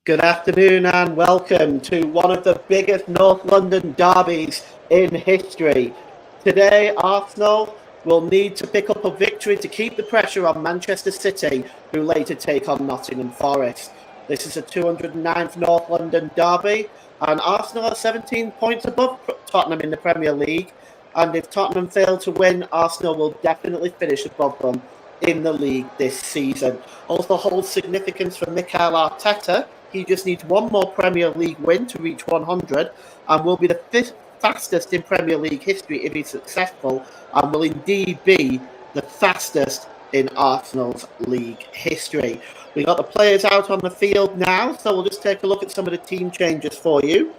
Good afternoon and welcome to one of the biggest North London derbies in history. Today, Arsenal will need to pick up a victory to keep the pressure on Manchester City, who later take on Nottingham Forest. This is a 209th North London derby, and Arsenal are 17 points above Tottenham in the Premier League. And if Tottenham fail to win, Arsenal will definitely finish above them in the league this season. Also holds significance for Mikel Arteta. He just needs one more Premier League win to reach 100 and will be the fifth fastest in Premier League history if he's successful, and will indeed be the fastest in Arsenal's league history. We got the players out on the field now, so we'll just take a look at some of the team changes for you.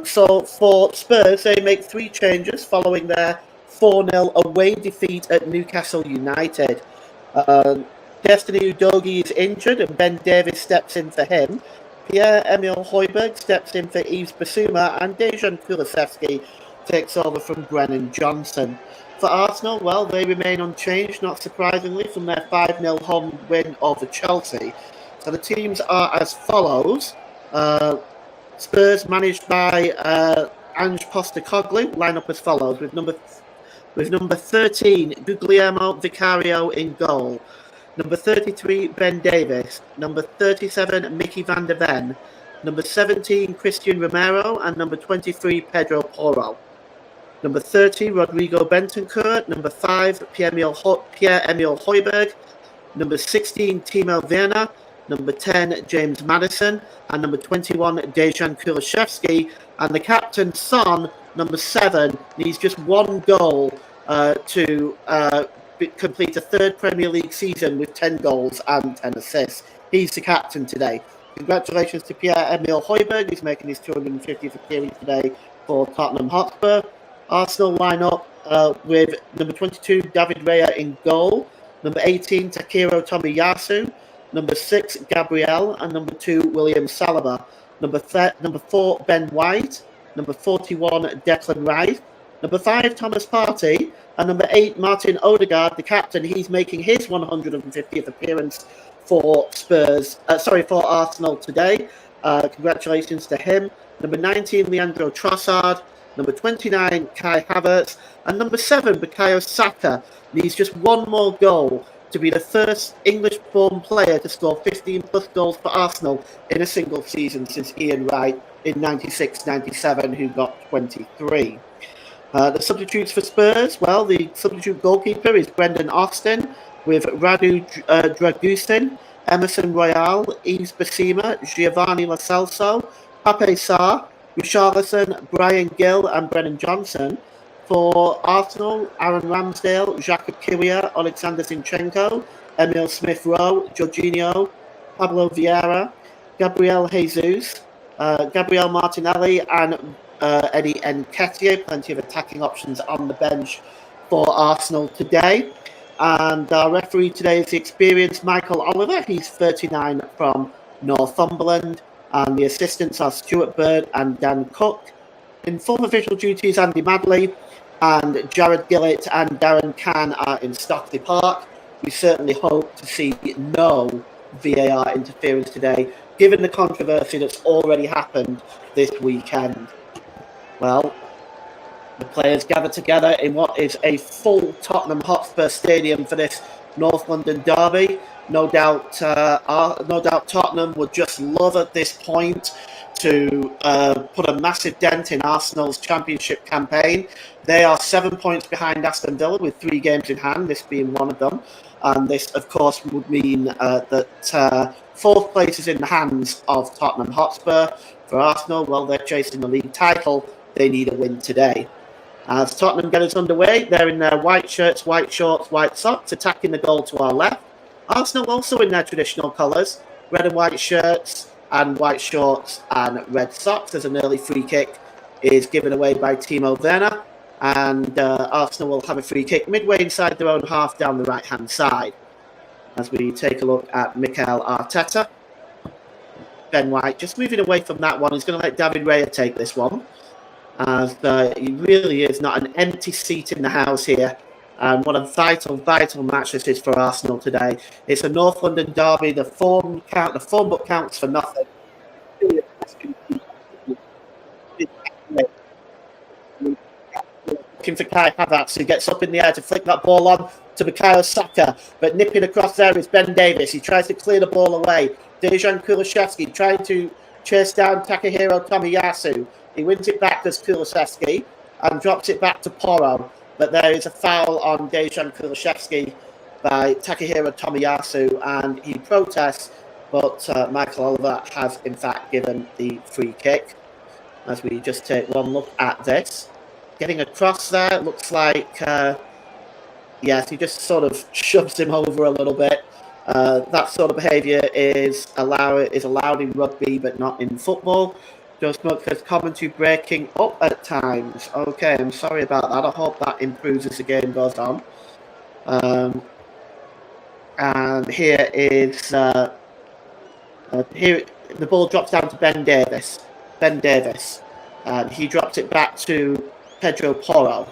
So for Spurs, they make three changes following their 4-0 away defeat at Newcastle United. Destiny Udogie is injured and Ben Davies steps in for him. Pierre-Emile Højbjerg steps in for Yves Bissouma, and Dejan Kulusevski takes over from Brennan Johnson. For Arsenal, well, they remain unchanged, not surprisingly, from their 5-0 home win over Chelsea. So the teams are as follows. Spurs, managed by Ange Postecoglou, line up as follows, with number 13, Guglielmo Vicario in goal. Number 33, Ben Davies. Number 37, Mickey van der Ven. Number 17, Christian Romero. And number 23, Pedro Porro. Number 30, Rodrigo Bentancur. Number 5, Pierre-Emile Højbjerg. Number 16, Timo Werner. Number 10, James Maddison. And number 21, Dejan Kulusevski. And the captain, Son, number 7, needs just one goal to complete a third Premier League season with 10 goals and 10 assists. He's the captain today. Congratulations to Pierre-Emile Højbjerg, who's making his 250th appearance today for Tottenham Hotspur. Arsenal line up with number 22, David Raya in goal. Number 18, Takehiro Tomiyasu. Number 6, Gabriel. And number 2, William Saliba. Number 4, Ben White. Number 41, Declan Rice. Number 5, Thomas Partey. And number 8, Martin Odegaard, the captain. He's making his 150th appearance for Arsenal today. Congratulations to him. Number 19, Leandro Trossard. Number 29, Kai Havertz. And number 7, Bukayo Saka, needs just one more goal to be the first English-born player to score 15-plus goals for Arsenal in a single season since Ian Wright in 96-97, who got 23. The substitutes for Spurs, well, the substitute goalkeeper is Brendan Austin, with Radu Dragusin, Emerson Royal, Yves Bissouma, Giovanni Lo Celso, Pape Sarr, Richarlison, Brian Gill, and Brennan Johnson. For Arsenal, Aaron Ramsdale, Jakub Kiwior, Alexander Zinchenko, Emile Smith-Rowe, Jorginho, Pablo Vieira, Gabriel Jesus, Gabriel Martinelli, and Eddie Nketiah. Plenty of attacking options on the bench for Arsenal today. And our referee today is the experienced Michael Oliver. He's 39 from Northumberland. And the assistants are Stuart Bird and Dan Cook. In full official duties, Andy Madley and Jared Gillett and Darren Cann are in Stockley Park. We certainly hope to see no VAR interference today, given the controversy that's already happened this weekend. Well, the players gather together in what is a full Tottenham Hotspur stadium for this North London derby. No doubt Tottenham would just love at this point to put a massive dent in Arsenal's championship campaign. They are 7 points behind Aston Villa with 3 games in hand, this being one of them. And this, of course, would mean that fourth place is in the hands of Tottenham Hotspur. For Arsenal, well, they're chasing the league title. They need a win today. As Tottenham get us underway, they're in their white shirts, white shorts, white socks, attacking the goal to our left. Arsenal also in their traditional colours, red and white shirts and white shorts and red socks, as an early free kick is given away by Timo Werner. And Arsenal will have a free kick midway inside their own half down the right-hand side. As we take a look at Mikel Arteta. Ben White just moving away from that one. He's going to let David Raya take this one. As he really is not an empty seat in the house here. And what a vital match this is for Arsenal today. It's a North London derby. The form book counts for nothing. looking for Kai Havertz, who gets up in the air to flick that ball on to Bukayo Saka. But nipping across there is Ben Davies. He tries to clear the ball away. Dejan Kulusevski trying to chase down Takahiro Tomiyasu. He wins it back as Kulusevski and drops it back to Porro. But there is a foul on Dejan Kulusevski by Takahiro Tomiyasu, and he protests, but Michael Oliver has in fact given the free kick. As we just take one look at this. Getting across there, looks like, yes, he just sort of shoves him over a little bit. That sort of behaviour is allowed in rugby, but not in football. Joe Smoker's commentary breaking up at times. Okay, I'm sorry about that. I hope that improves as the game goes on. And here is here the ball drops down to Ben Davies. And he drops it back to Pedro Porro.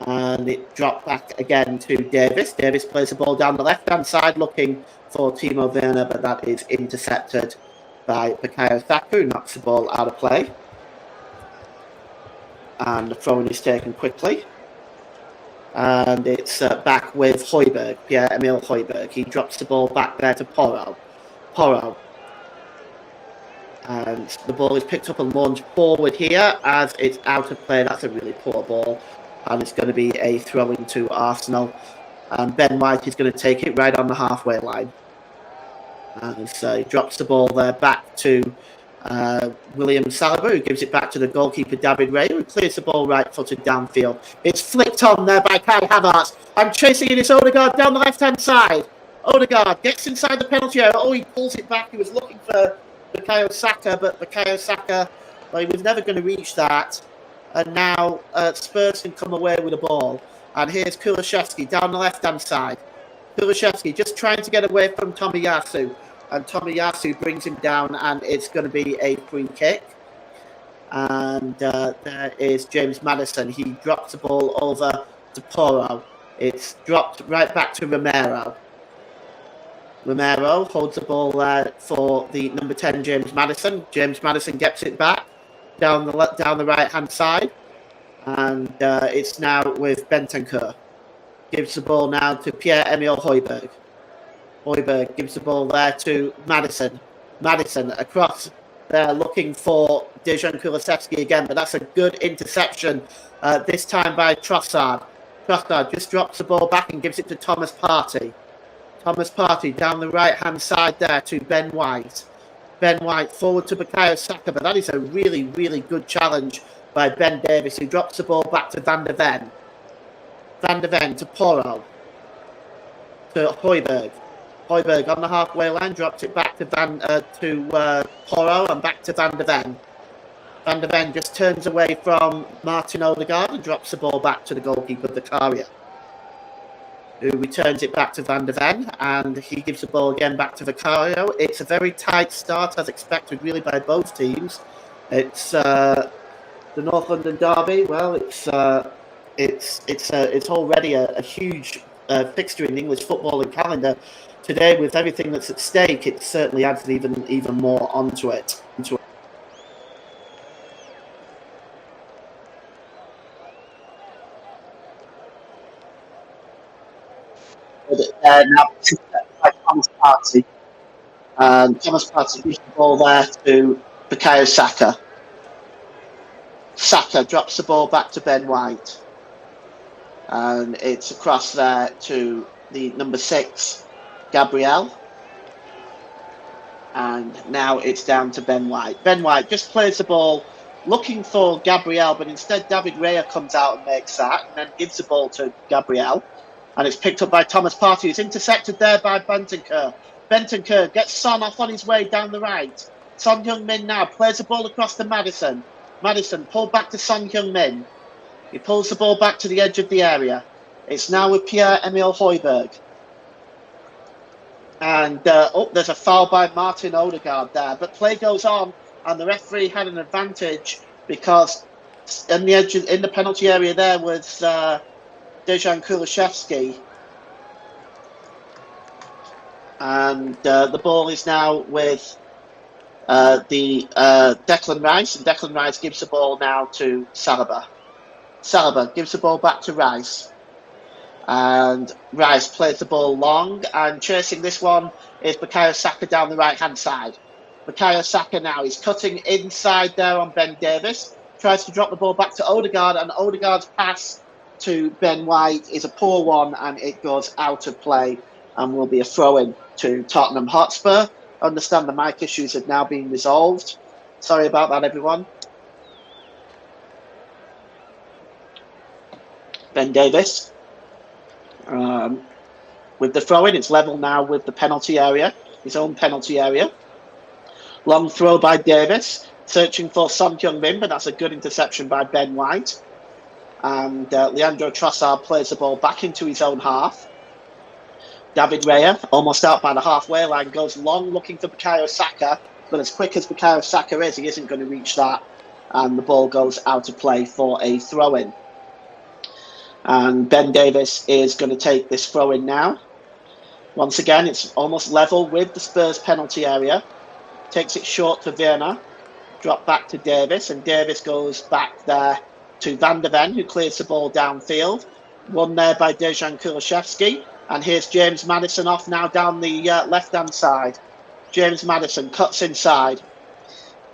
And it dropped back again to Davies. Davies plays the ball down the left-hand side looking for Timo Werner, but that is intercepted by Bukayo Saka, who knocks the ball out of play. And the throw-in is taken quickly. And it's back with Højbjerg, Pierre-Emil Højbjerg. He drops the ball back there to Porro. And the ball is picked up and launched forward here as it's out of play. That's a really poor ball. And it's going to be a throw-in to Arsenal. And Ben White is going to take it right on the halfway line. And so he drops the ball there back to William Saliba, who gives it back to the goalkeeper David Raya, who clears the ball right-footed downfield. It's flicked on there by Kai Havertz. And chasing it is Odegaard down the left-hand side. Odegaard gets inside the penalty area. Oh, he pulls it back. He was looking for Bukayo Saka, but Bukayo Saka, well, he was never going to reach that. And now Spurs can come away with the ball. And here's Kulusevski down the left-hand side. Kulusevski just trying to get away from Tomiyasu. And Tomiyasu brings him down, and it's going to be a free kick. And there is James Maddison. He drops the ball over to Porro. It's dropped right back to Romero. Romero holds the ball there for the number 10, James Maddison. James Maddison gets it back down the right-hand side. And it's now with Bentancur. Gives the ball now to Pierre-Emil Højbjerg. Højbjerg gives the ball there to Maddison. Maddison across there looking for Dejan Kulusevski again, but that's a good interception, this time by Trossard. Trossard just drops the ball back and gives it to Thomas Partey. Thomas Partey down the right-hand side there to Ben White. Ben White forward to Bukayo Saka, but that is a really, really good challenge by Ben Davies, who drops the ball back to Van der Ven. Van der Ven to Porro. To Højbjerg. Højbjerg on the halfway line, drops it back to Porro and back to Van der Ven. Van der Ven just turns away from Martin Odegaard and drops the ball back to the goalkeeper, Vicaria, who returns it back to Van der Ven, and he gives the ball again back to Vicario. It's a very tight start, as expected, really, by both teams. It's the North London derby. Well, it's already a huge fixture in the English footballing calendar. Today, with everything that's at stake, it certainly adds even more onto it. Now by Thomas Partey. And Thomas Partey gives the ball there to Bukayo Saka. Saka drops the ball back to Ben White. And it's across there to the number 6, Gabriel. And now it's down to Ben White. Ben White just plays the ball looking for Gabriel, but instead David Raya comes out and makes that, and then gives the ball to Gabriel. And it's picked up by Thomas Partey. It's intercepted there by Bentancur. Bentancur gets Son off on his way down the right. Son Heung-min now plays the ball across to Maddison. Maddison pulled back to Son Heung-min. He pulls the ball back to the edge of the area. It's now with Pierre-Emil Højbjerg. And there's a foul by Martin Odegaard there. But play goes on, and the referee had an advantage because in the penalty area there was Dejan Kulusevski. And the ball is now with Declan Rice, and Declan Rice gives the ball now to Saliba. Saliba gives the ball back to Rice. And Rice plays the ball long, and chasing this one is Bukayo Saka down the right-hand side. Bukayo Saka now is cutting inside there on Ben Davies, tries to drop the ball back to Odegaard, and Odegaard's pass to Ben White is a poor one, and it goes out of play and will be a throw-in to Tottenham Hotspur. I understand the mic issues have now been resolved. Sorry about that, everyone. Ben Davies. With the throw-in, it's level now with the penalty area, his own penalty area. Long throw by Davis, searching for Son Heung-min, but that's a good interception by Ben White. And Leandro Trossard plays the ball back into his own half. David Raya, almost out by the halfway line, goes long looking for Bukayo Saka, but as quick as Bukayo Saka is, he isn't going to reach that, and the ball goes out of play for a throw-in. And Ben Davies is going to take this throw-in now. Once again, it's almost level with the Spurs penalty area. Takes it short to Werner. Drop back to Davies, and Davies goes back there to Van de Ven, who clears the ball downfield. Won there by Dejan Kulusevski. And here's James Maddison off now down the left-hand side. James Maddison cuts inside.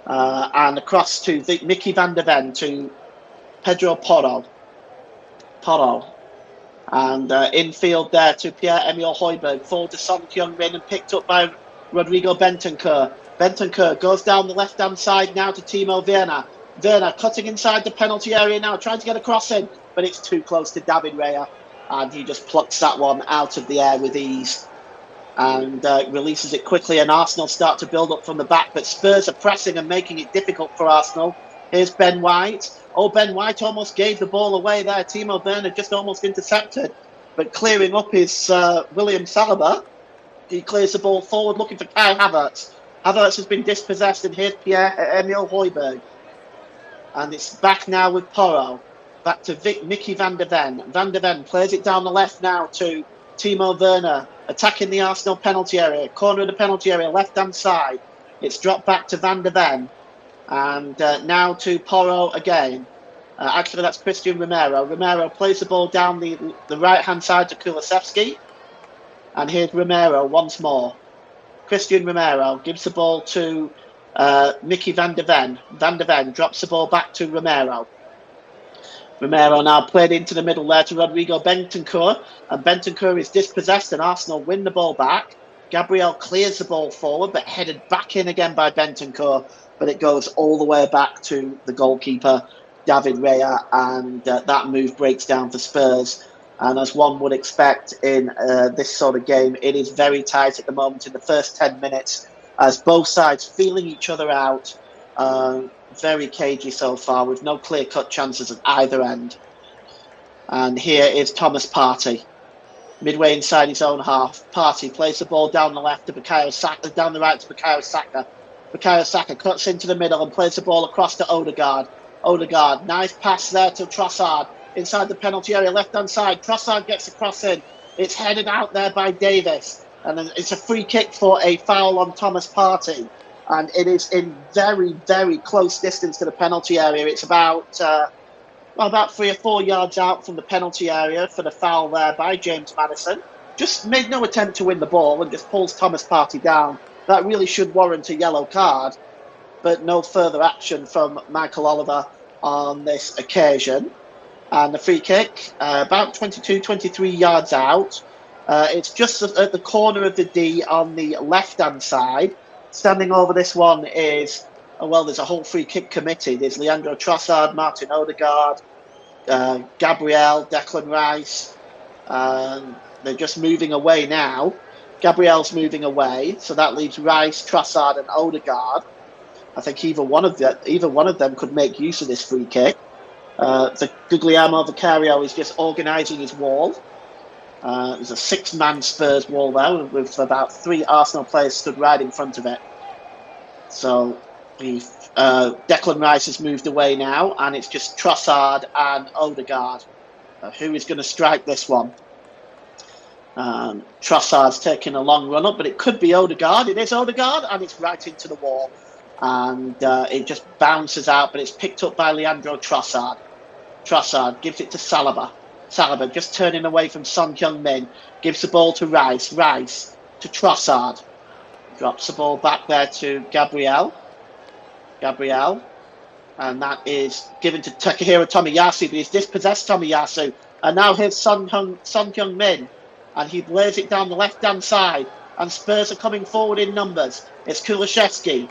And across to Mickey Van de Ven to Pedro Porro. And infield there to Pierre-Emile Højbjerg, forward to Son Heung-min and picked up by Rodrigo Bentancur. Bentancur goes down the left-hand side now to Timo Werner. Werner cutting inside the penalty area now, trying to get a cross in, but it's too close to David Raya, and he just plucks that one out of the air with ease and releases it quickly, and Arsenal start to build up from the back, but Spurs are pressing and making it difficult for Arsenal. Here's Ben White. Oh, Ben White almost gave the ball away there. Timo Werner just almost intercepted. But clearing up is William Saliba. He clears the ball forward looking for Kai Havertz. Havertz has been dispossessed, and here's Pierre-Emile Højbjerg. And it's back now with Porro. Back to Mickey Van de Ven. Van de Ven plays it down the left now to Timo Werner. Attacking the Arsenal penalty area. Corner of the penalty area, left-hand side. It's dropped back to Van de Ven. And now to Porro again. Actually, that's Christian Romero. Romero plays the ball down the right-hand side to Kulusevski. And here's Romero once more. Christian Romero gives the ball to Mickey Van de Ven. Van de Ven drops the ball back to Romero. Romero now played into the middle there to Rodrigo Bentancur. And Bentancur is dispossessed, and Arsenal win the ball back. Gabriel clears the ball forward, but headed back in again by Bentancur. But it goes all the way back to the goalkeeper, David Raya, and that move breaks down for Spurs. And as one would expect in this sort of game, it is very tight at the moment in the first 10 minutes, as both sides feeling each other out. Very cagey so far, with no clear-cut chances at either end. And here is Thomas Partey, midway inside his own half. Partey plays the ball down the left to Bukayo Saka, down the right to Bukayo Saka. Bukayo Saka cuts into the middle and plays the ball across to Odegaard. Odegaard, nice pass there to Trossard. Inside the penalty area, left-hand side. Trossard gets a cross in. It's headed out there by Davis. And then it's a free kick for a foul on Thomas Partey. And it is in very, very close distance to the penalty area. It's about 3 or 4 yards out from the penalty area for the foul there by James Maddison. Just made no attempt to win the ball and just pulls Thomas Partey down. That really should warrant a yellow card, but no further action from Michael Oliver on this occasion. And the free kick, about 22, 23 yards out. It's just at the corner of the D on the left-hand side. Standing over this one is, there's a whole free kick committee. There's Leandro Trossard, Martin Odegaard, Gabriel, Declan Rice. They're just moving away now. Gabriel's moving away, so that leaves Rice, Trossard, and Odegaard. I think either one of them could make use of this free kick. The Guglielmo Vicario is just organising his wall. There's a 6-man Spurs wall there with about 3 Arsenal players stood right in front of it. So Declan Rice has moved away now, and it's just Trossard and Odegaard. Who is going to strike this one? Trossard's taking a long run up, but it could be Odegaard. It is Odegaard, and it's right into the wall. And it just bounces out, but it's picked up by Leandro Trossard. Trossard gives it to Saliba. Saliba just turning away from Son Heung-min. Gives the ball to Rice. Rice to Trossard. Drops the ball back there to Gabriel. And that is given to Takahiro Tomiyasu, but he's dispossessed Tomiyasu. And now here's Son Heung-min. And he lays it down the left-hand side. And Spurs are coming forward in numbers. It's Kulusevski.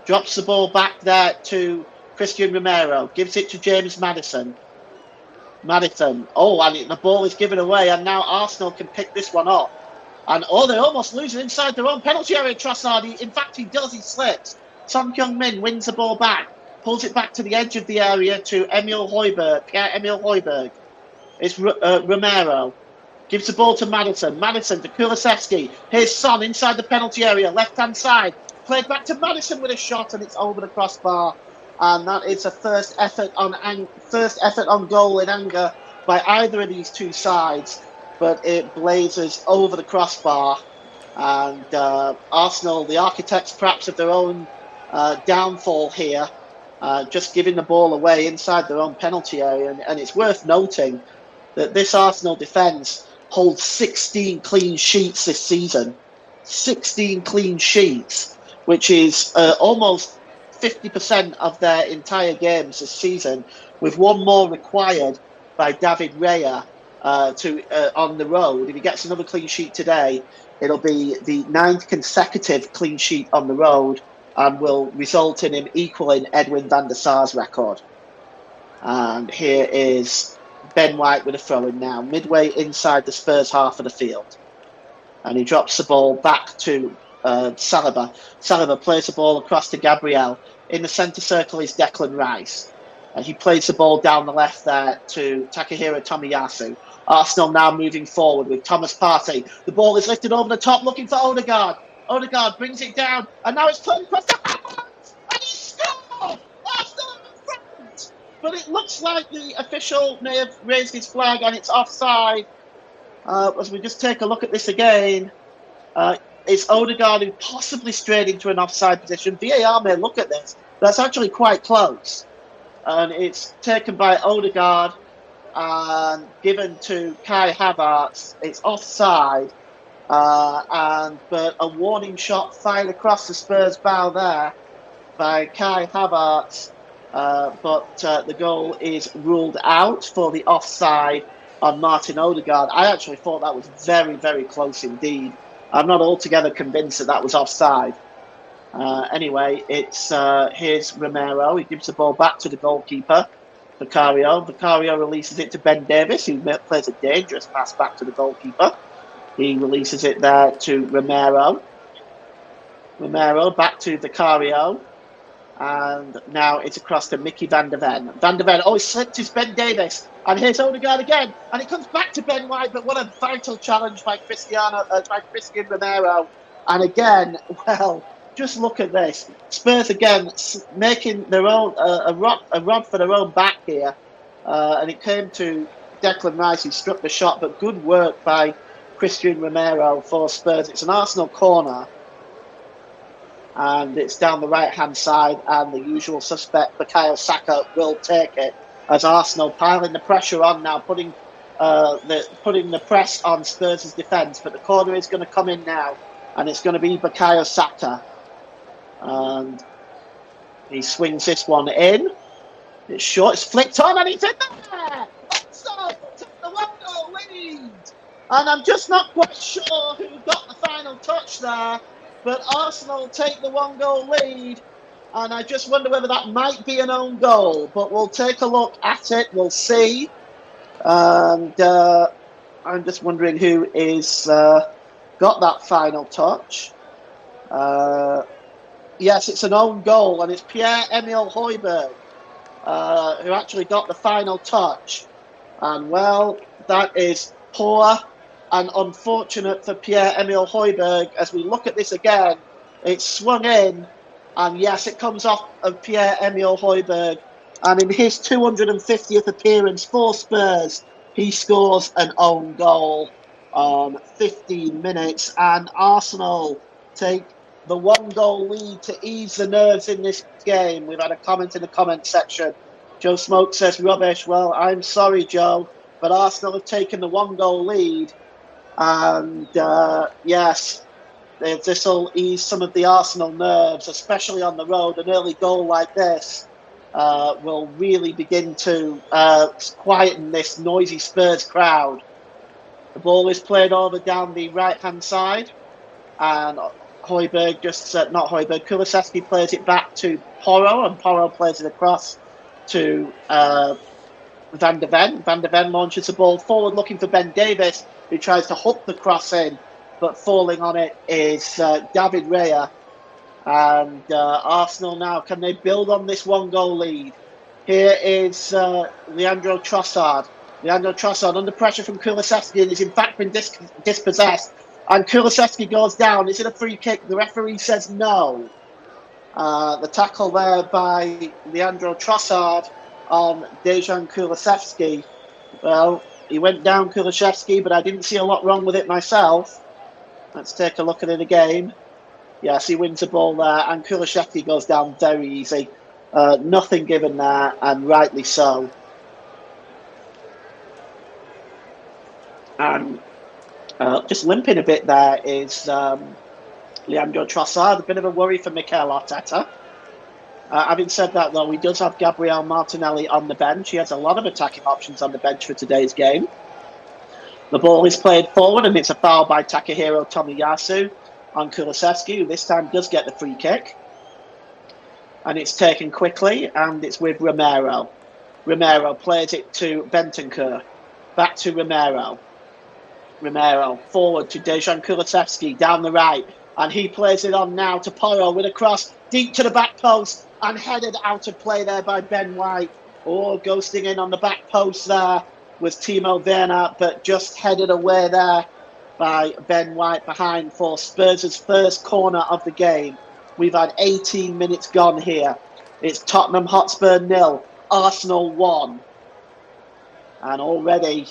Drops the ball back there to Christian Romero. Gives it to James Maddison. Oh, and the ball is given away. And now Arsenal can pick this one up. And they almost lose it inside their own penalty area, Trossard. In fact, he does. He slips. Son Heung-min wins the ball back. Pulls it back to the edge of the area to Pierre-Emile Højbjerg. It's Romero. Gives the ball to Maddison. Maddison to Kulusevski. Here's Son inside the penalty area, left-hand side. Played back to Maddison with a shot, and it's over the crossbar. And that is a first effort on goal in anger by either of these two sides. But it blazes over the crossbar. And Arsenal, the architects perhaps of their own downfall here, just giving the ball away inside their own penalty area. And it's worth noting that this Arsenal defence holds 16 clean sheets this season. 16 clean sheets, which is almost 50% of their entire games this season, with one more required by David Raya on the road. If he gets another clean sheet today, it'll be the 9th consecutive clean sheet on the road and will result in him equaling Edwin van der Sar's record. And here is Ben White with a throw-in now, midway inside the Spurs half of the field. And he drops the ball back to Saliba. Saliba plays the ball across to Gabriel. In the centre circle is Declan Rice. And he plays the ball down the left there to Takahiro Tomiyasu. Arsenal now moving forward with Thomas Partey. The ball is lifted over the top, looking for Odegaard. Odegaard brings it down, and now it's played across the hands, and he scored! Arsenal in front! But it looks like the official may have raised his flag, and it's offside. As we just take a look at this again, it's Odegaard who possibly strayed into an offside position. VAR may look at this. That's actually quite close. And it's taken by Odegaard and given to Kai Havertz. It's offside. But a warning shot fired across the Spurs bow there by Kai Havertz. But the goal is ruled out for the offside on Martin Odegaard. I actually thought that was very, very close indeed. I'm not altogether convinced that was offside. Anyway, it's here's Romero. He gives the ball back to the goalkeeper, Vicario. Vicario releases it to Ben Davies, who plays a dangerous pass back to the goalkeeper. He releases it there to Romero. Romero back to Vicario. And now it's across to Mickey van der Ven. Van der Ven, he slipped his Ben Davies. And here's Odegaard again. And it comes back to Ben White, but what a vital challenge by Christian Romero. And again, well, just look at this. Spurs again making their own a rod for their own back here. And it came to Declan Rice, who struck the shot, but good work by Christian Romero for Spurs. It's an Arsenal corner. And it's down the right-hand side, and the usual suspect, Bukayo Saka, will take it as Arsenal piling the pressure on now, putting the press on Spurs' defence. But the corner is going to come in now, and it's going to be Bukayo Saka. And he swings this one in. It's short, it's flicked on, and it's in there! Offside to the 1-goal lead! And I'm just not quite sure who got the final touch there. But Arsenal take the 1-goal lead, and I just wonder whether that might be an own goal. But we'll take a look at it. We'll see. And I'm just wondering who is got that final touch. Yes, it's an own goal, and it's Pierre-Emile Højbjerg who actually got the final touch. And, well, that is poor and unfortunate for Pierre-Emile Højbjerg. As we look at this again, it's swung in, and yes, it comes off of Pierre-Emile Højbjerg. And in his 250th appearance for Spurs, he scores an own goal on 15 minutes, and Arsenal take the 1-goal lead to ease the nerves in this game. We've had a comment in the comment section Joe Smoke says rubbish. Well, I'm sorry, Joe, but Arsenal have taken the 1-goal lead. And yes, this will ease some of the Arsenal nerves, especially on the road. An early goal like this will really begin to quieten this noisy Spurs crowd. The ball is played over down the right-hand side, and Højbjerg not Højbjerg, Kulusevski plays it back to Porro, and Porro plays it across to Van de Ven. Van de Ven launches the ball forward looking for Ben Davies, who tries to hook the cross in, but falling on it is David Raya. And Arsenal now, can they build on this 1-goal lead? Here is Leandro Trossard. Leandro Trossard under pressure from Kulusevski and has in fact been dispossessed. And Kulusevski goes down. Is it a free kick? The referee says no. The tackle there by Leandro Trossard on Dejan Kulusevski. Well, he went down, Kulusevski, but I didn't see a lot wrong with it myself. Let's take a look at it again. Yes, he wins the ball there, and Kulusevski goes down very easy. Nothing given there, and rightly so. And just limping a bit there is Leandro Trossard. A bit of a worry for Mikel Arteta. Having said that, though, he does have Gabriel Martinelli on the bench. He has a lot of attacking options on the bench for today's game. The ball is played forward, and it's a foul by Takahiro Tomiyasu on Kulusevski, who this time does get the free kick. And it's taken quickly, and it's with Romero. Romero plays it to Bentancur. Back to Romero. Romero forward to Dejan Kulusevski down the right. And he plays it on now to Porro with a cross deep to the back post and headed out of play there by Ben White. Oh, ghosting in on the back post there was Timo Werner, but just headed away there by Ben White behind for Spurs' first corner of the game. We've had 18 minutes gone here. It's Tottenham Hotspur 0, Arsenal 1. And already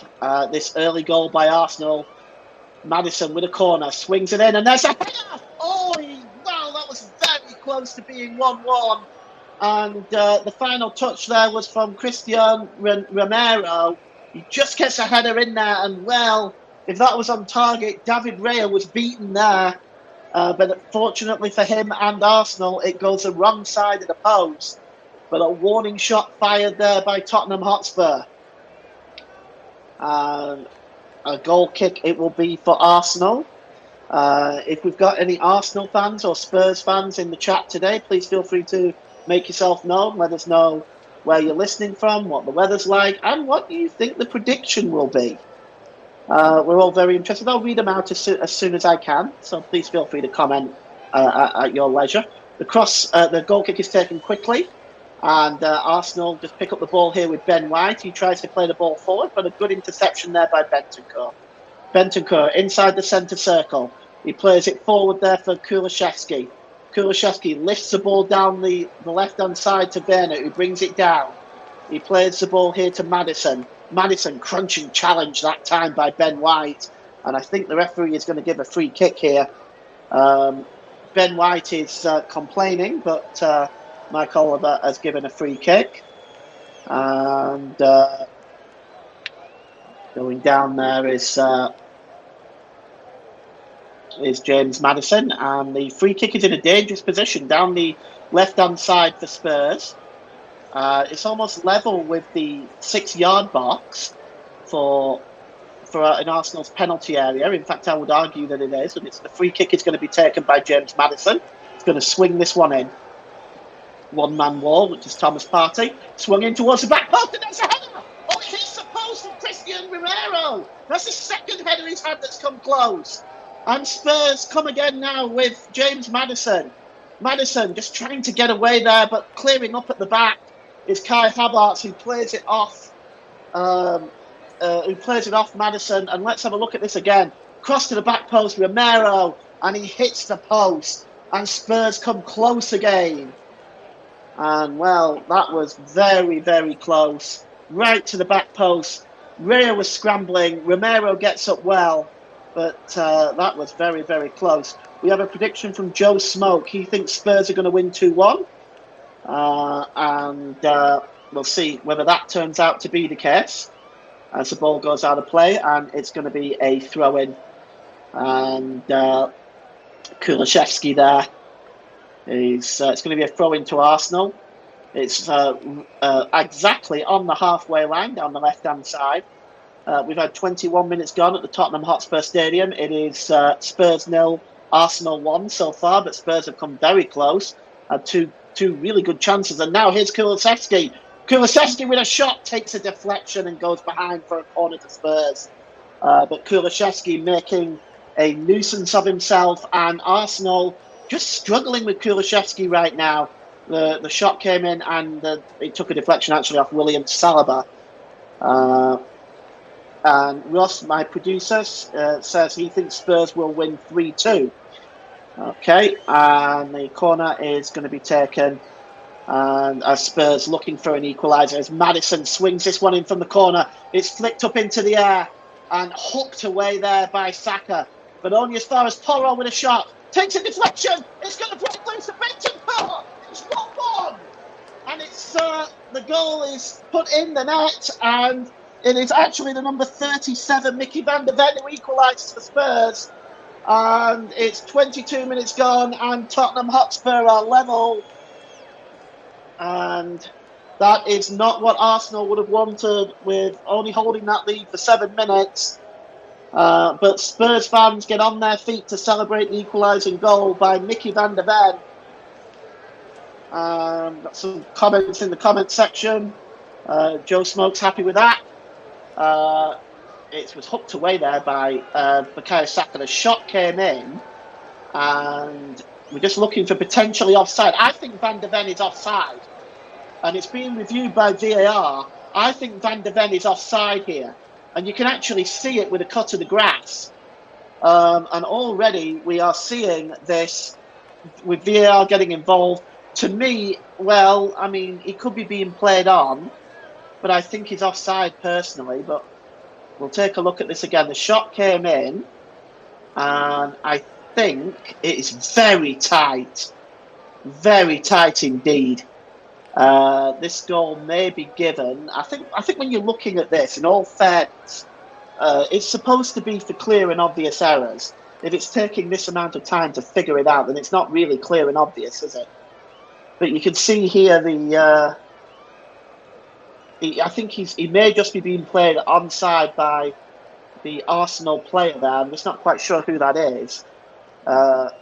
this early goal by Arsenal, Maddison with a corner, swings it in, and there's a header! Oh, wow, that was very close to being 1-1. And the final touch there was from Christian Romero. He just gets a header in there, and well, if that was on target, David Raya was beaten there. But fortunately for him and Arsenal, it goes the wrong side of the post. But a warning shot fired there by Tottenham Hotspur. And a goal kick it will be for Arsenal. If we've got any Arsenal fans or Spurs fans in the chat today, please feel free to make yourself known. Let us know where you're listening from, what the weather's like, and what you think the prediction will be. We're all very interested. I'll read them out as soon as I can, so please feel free to comment at your leisure. The goal kick is taken quickly, and Arsenal just pick up the ball here with Ben White. He tries to play the ball forward, but a good interception there by Bentancur. Bentancur inside the centre circle. He plays it forward there for Kulusevski. Kulusevski lifts the ball down the left-hand side to Werner, who brings it down. He plays the ball here to Maddison. Maddison crunching challenge that time by Ben White. And I think the referee is going to give a free kick here. Ben White is complaining, but Mike Oliver has given a free kick. And going down there is James Maddison. And the free kick is in a dangerous position down the left-hand side for Spurs. It's almost level with the 6-yard box for in Arsenal's penalty area. In fact, I would argue that it is. And the free kick is going to be taken by James Maddison. He's going to swing this one in. One-man wall, which is Thomas Partey. Swung in towards the back post, and there's a header! Oh, it hits the post from Christian Romero! That's the second header he's had that's come close. And Spurs come again now with James Maddison. Maddison just trying to get away there, but clearing up at the back is Kai Havertz, who plays it off. Maddison, and let's have a look at this again. Cross to the back post, Romero, and he hits the post, and Spurs come close again. And well, that was very, very close, right to the back post. Raya was scrambling, Romero gets up well, but that was very, very close. We have a prediction from Joe Smoke. He thinks Spurs are going to win 2-1. And we'll see whether that turns out to be the case as the ball goes out of play, and it's going to be a throw-in. And Kulishevsky there is it's going to be a throw-in to Arsenal. It's exactly on the halfway line down the left-hand side. We've had 21 minutes gone at the Tottenham Hotspur Stadium. It is Spurs 0, Arsenal 1 so far, but Spurs have come very close. Had two really good chances, and now here's Kulishevsky. Kulishevsky with a shot takes a deflection and goes behind for a corner to Spurs. But Kulishevsky making a nuisance of himself, and Arsenal just struggling with Kulishevsky right now. The shot came in, and it took a deflection actually off William Saliba. And Ross, my producer, says he thinks Spurs will win 3-2. Okay, and the corner is going to be taken. And as Spurs looking for an equaliser, as Maddison swings this one in from the corner, it's flicked up into the air and hooked away there by Saka. But only as far as Porro with a shot. Takes a deflection. It's going to break loose. Benton. It's 1-1. And it's the goal is put in the net, and it is actually the number 37, Mickey van der Ven, who equalises for Spurs. And it's 22 minutes gone, and Tottenham Hotspur are level. And that is not what Arsenal would have wanted, with only holding that lead for 7 minutes. But Spurs fans get on their feet to celebrate the equalising goal by Mickey van der Ven. Got some comments in the comment section. Joe Smoke's happy with that. It was hooked away there by Bukayo Saka. The shot came in, and we're just looking for potentially offside. I think Van der Ven is offside, and it's being reviewed by VAR. I think Van der Ven is offside here, and you can actually see it with a cut of the grass. And already we are seeing this with VAR getting involved. To me, well, I mean, he could be being played on, but I think he's offside personally. But we'll take a look at this again. The shot came in, and I think it is very tight indeed. This goal may be given. I think when you're looking at this, in all fairness, it's supposed to be for clear and obvious errors. If it's taking this amount of time to figure it out, then it's not really clear and obvious, is it? But you can see here I think he may just be being played onside by the Arsenal player there. I'm just not quite sure who that is. But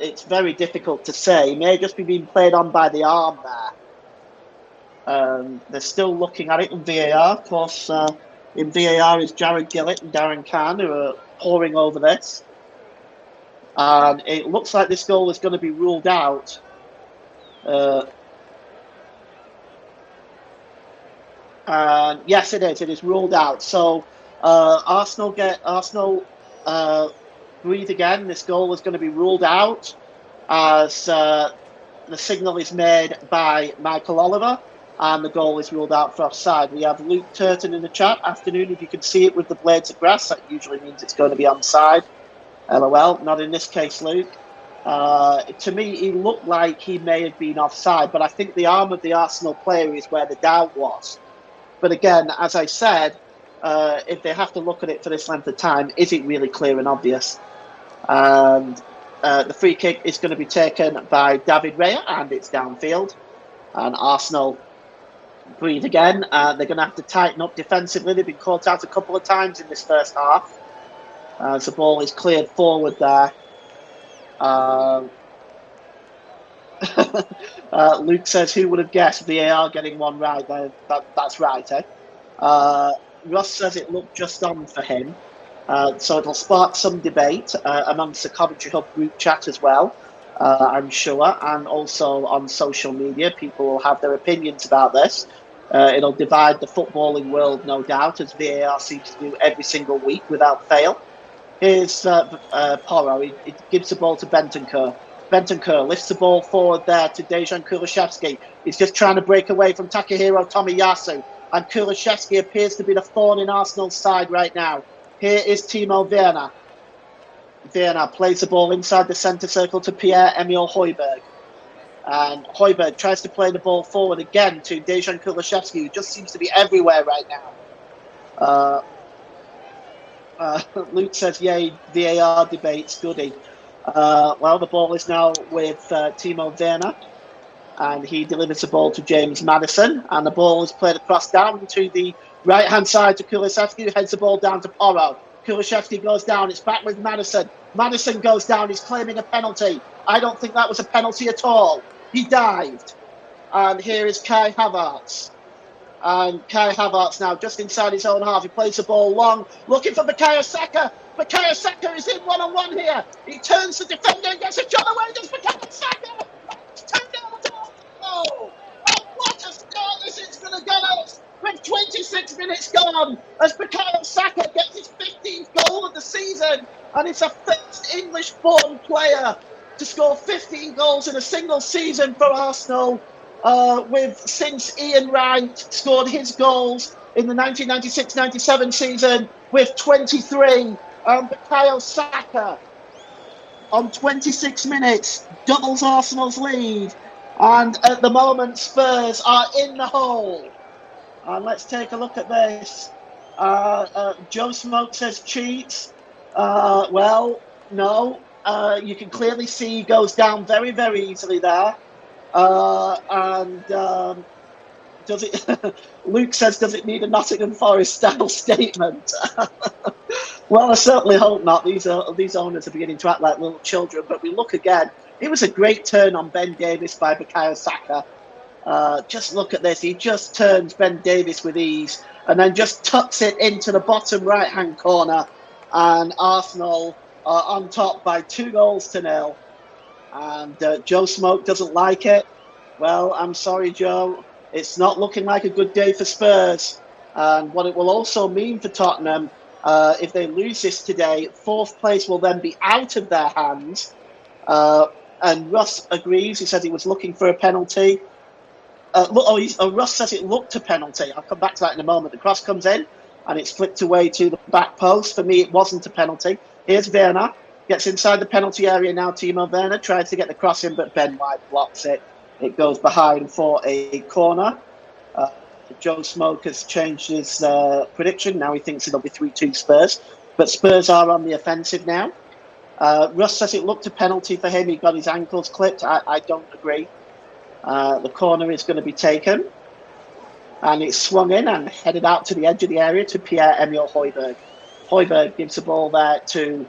it's very difficult to say. He may just be being played on by the arm there. They're still looking at it in VAR. Of course, in VAR is Jared Gillett and Darren Kahn, who are poring over this. And it looks like this goal is going to be ruled out. And yes, it is. It is ruled out. So Arsenal breathe again. This goal is going to be ruled out as the signal is made by Michael Oliver, and the goal is ruled out for offside. We have Luke Turton in the chat. Afternoon, if you can see it with the blades of grass, that usually means it's going to be onside. LOL. Not in this case, Luke. To me, he looked like he may have been offside, but I think the arm of the Arsenal player is where the doubt was. But again, as I said, if they have to look at it for this length of time, is it really clear and obvious? And the free kick is going to be taken by David Raya, and it's downfield. And Arsenal breathe again. They're going to have to tighten up defensively. They've been caught out a couple of times in this first half. As the ball is cleared forward there. Luke says, who would have guessed VAR getting one right? That's right, eh? Russ says it looked just on for him. So it'll spark some debate amongst the Commentary Hub group chat as well, I'm sure. And also on social media, people will have their opinions about this. It'll divide the footballing world, no doubt, as VAR seems to do every single week without fail. Here's Porro. He gives the ball to Bentancur. Bentancur lifts the ball forward there to Dejan Kulishevsky. He's just trying to break away from Takahiro Tomiyasu. And Kulishevsky appears to be the thorn in Arsenal's side right now. Here is Timo Werner. Werner plays the ball inside the centre circle to Pierre-Emile Højbjerg. And Højbjerg tries to play the ball forward again to Dejan Kulusevski, who just seems to be everywhere right now. Luke says, yay, VAR debates, goody. Well, the ball is now with Timo Werner, and he delivers the ball to James Maddison, and the ball is played across down to the right-hand side to Kulusevski, who heads the ball down to Porro. Kulusevski goes down, it's back with Maddison. Maddison goes down, he's claiming a penalty. I don't think that was a penalty at all. He dived. And here is Kai Havertz. And Kai Havertz now just inside his own half. He plays the ball long, looking for Bukayo Saka. Bukayo Saka is in one-on-one here. He turns the defender and gets a shot away. Does Bukayo Saka? Oh, what a start this is going to get us. With 26 minutes gone, as Bukayo Saka gets his 15th goal of the season. And it's a first English-born player to score 15 goals in a single season for Arsenal. Since Ian Wright scored his goals in the 1996-97 season with 23. Bukayo Saka on 26 minutes doubles Arsenal's lead. And at the moment, Spurs are in the hole. And let's take a look at this. Joe Smoke says cheats. Well, no. You can clearly see he goes down very, very easily there. Does it? Luke says, does it need a Nottingham Forest style statement? Well, I certainly hope not. These owners are beginning to act like little children. But we look again. It was a great turn on Ben Davies by Bukayo Saka. Just look at this. He just turns Ben Davies with ease and then just tucks it into the bottom right-hand corner. And Arsenal are on top by 2-0. And Joe Smoke doesn't like it. Well, I'm sorry, Joe. It's not looking like a good day for Spurs. And what it will also mean for Tottenham, if they lose this today, 4th place will then be out of their hands. And Russ agrees. He said he was looking for a penalty. Russ says it looked a penalty. I'll come back to that in a moment. The cross comes in, and it's flicked away to the back post. For me, it wasn't a penalty. Here's Werner. Gets inside the penalty area now. Timo Werner tries to get the cross in, but Ben White blocks it. It goes behind for a corner. Joe Smoke has changed his prediction. Now he thinks it'll be 3-2 Spurs. But Spurs are on the offensive now. Russ says it looked a penalty for him. He got his ankles clipped. I don't agree. The corner is going to be taken. And it's swung in and headed out to the edge of the area to Pierre-Emile Højbjerg. Højbjerg gives the ball there to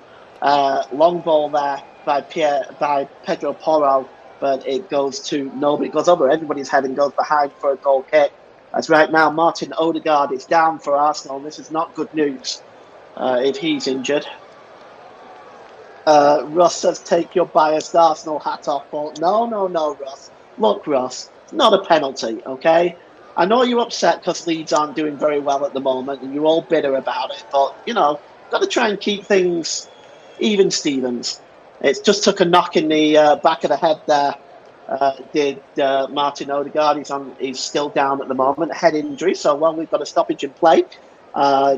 long ball there by Pedro Porro, but it goes to nobody. It goes over everybody's head and goes behind for a goal kick. As right now, Martin Odegaard is down for Arsenal. This is not good news if he's injured. Russ says, take your biased Arsenal hat off. Well, no, Russ. Look, Russ, it's not a penalty, okay? I know you're upset because Leeds aren't doing very well at the moment and you're all bitter about it, but, got to try and keep things even, Stevens. It just took a knock in the back of the head there, did Martin Odegaard. He's still down at the moment, a head injury, so we've got a stoppage in play.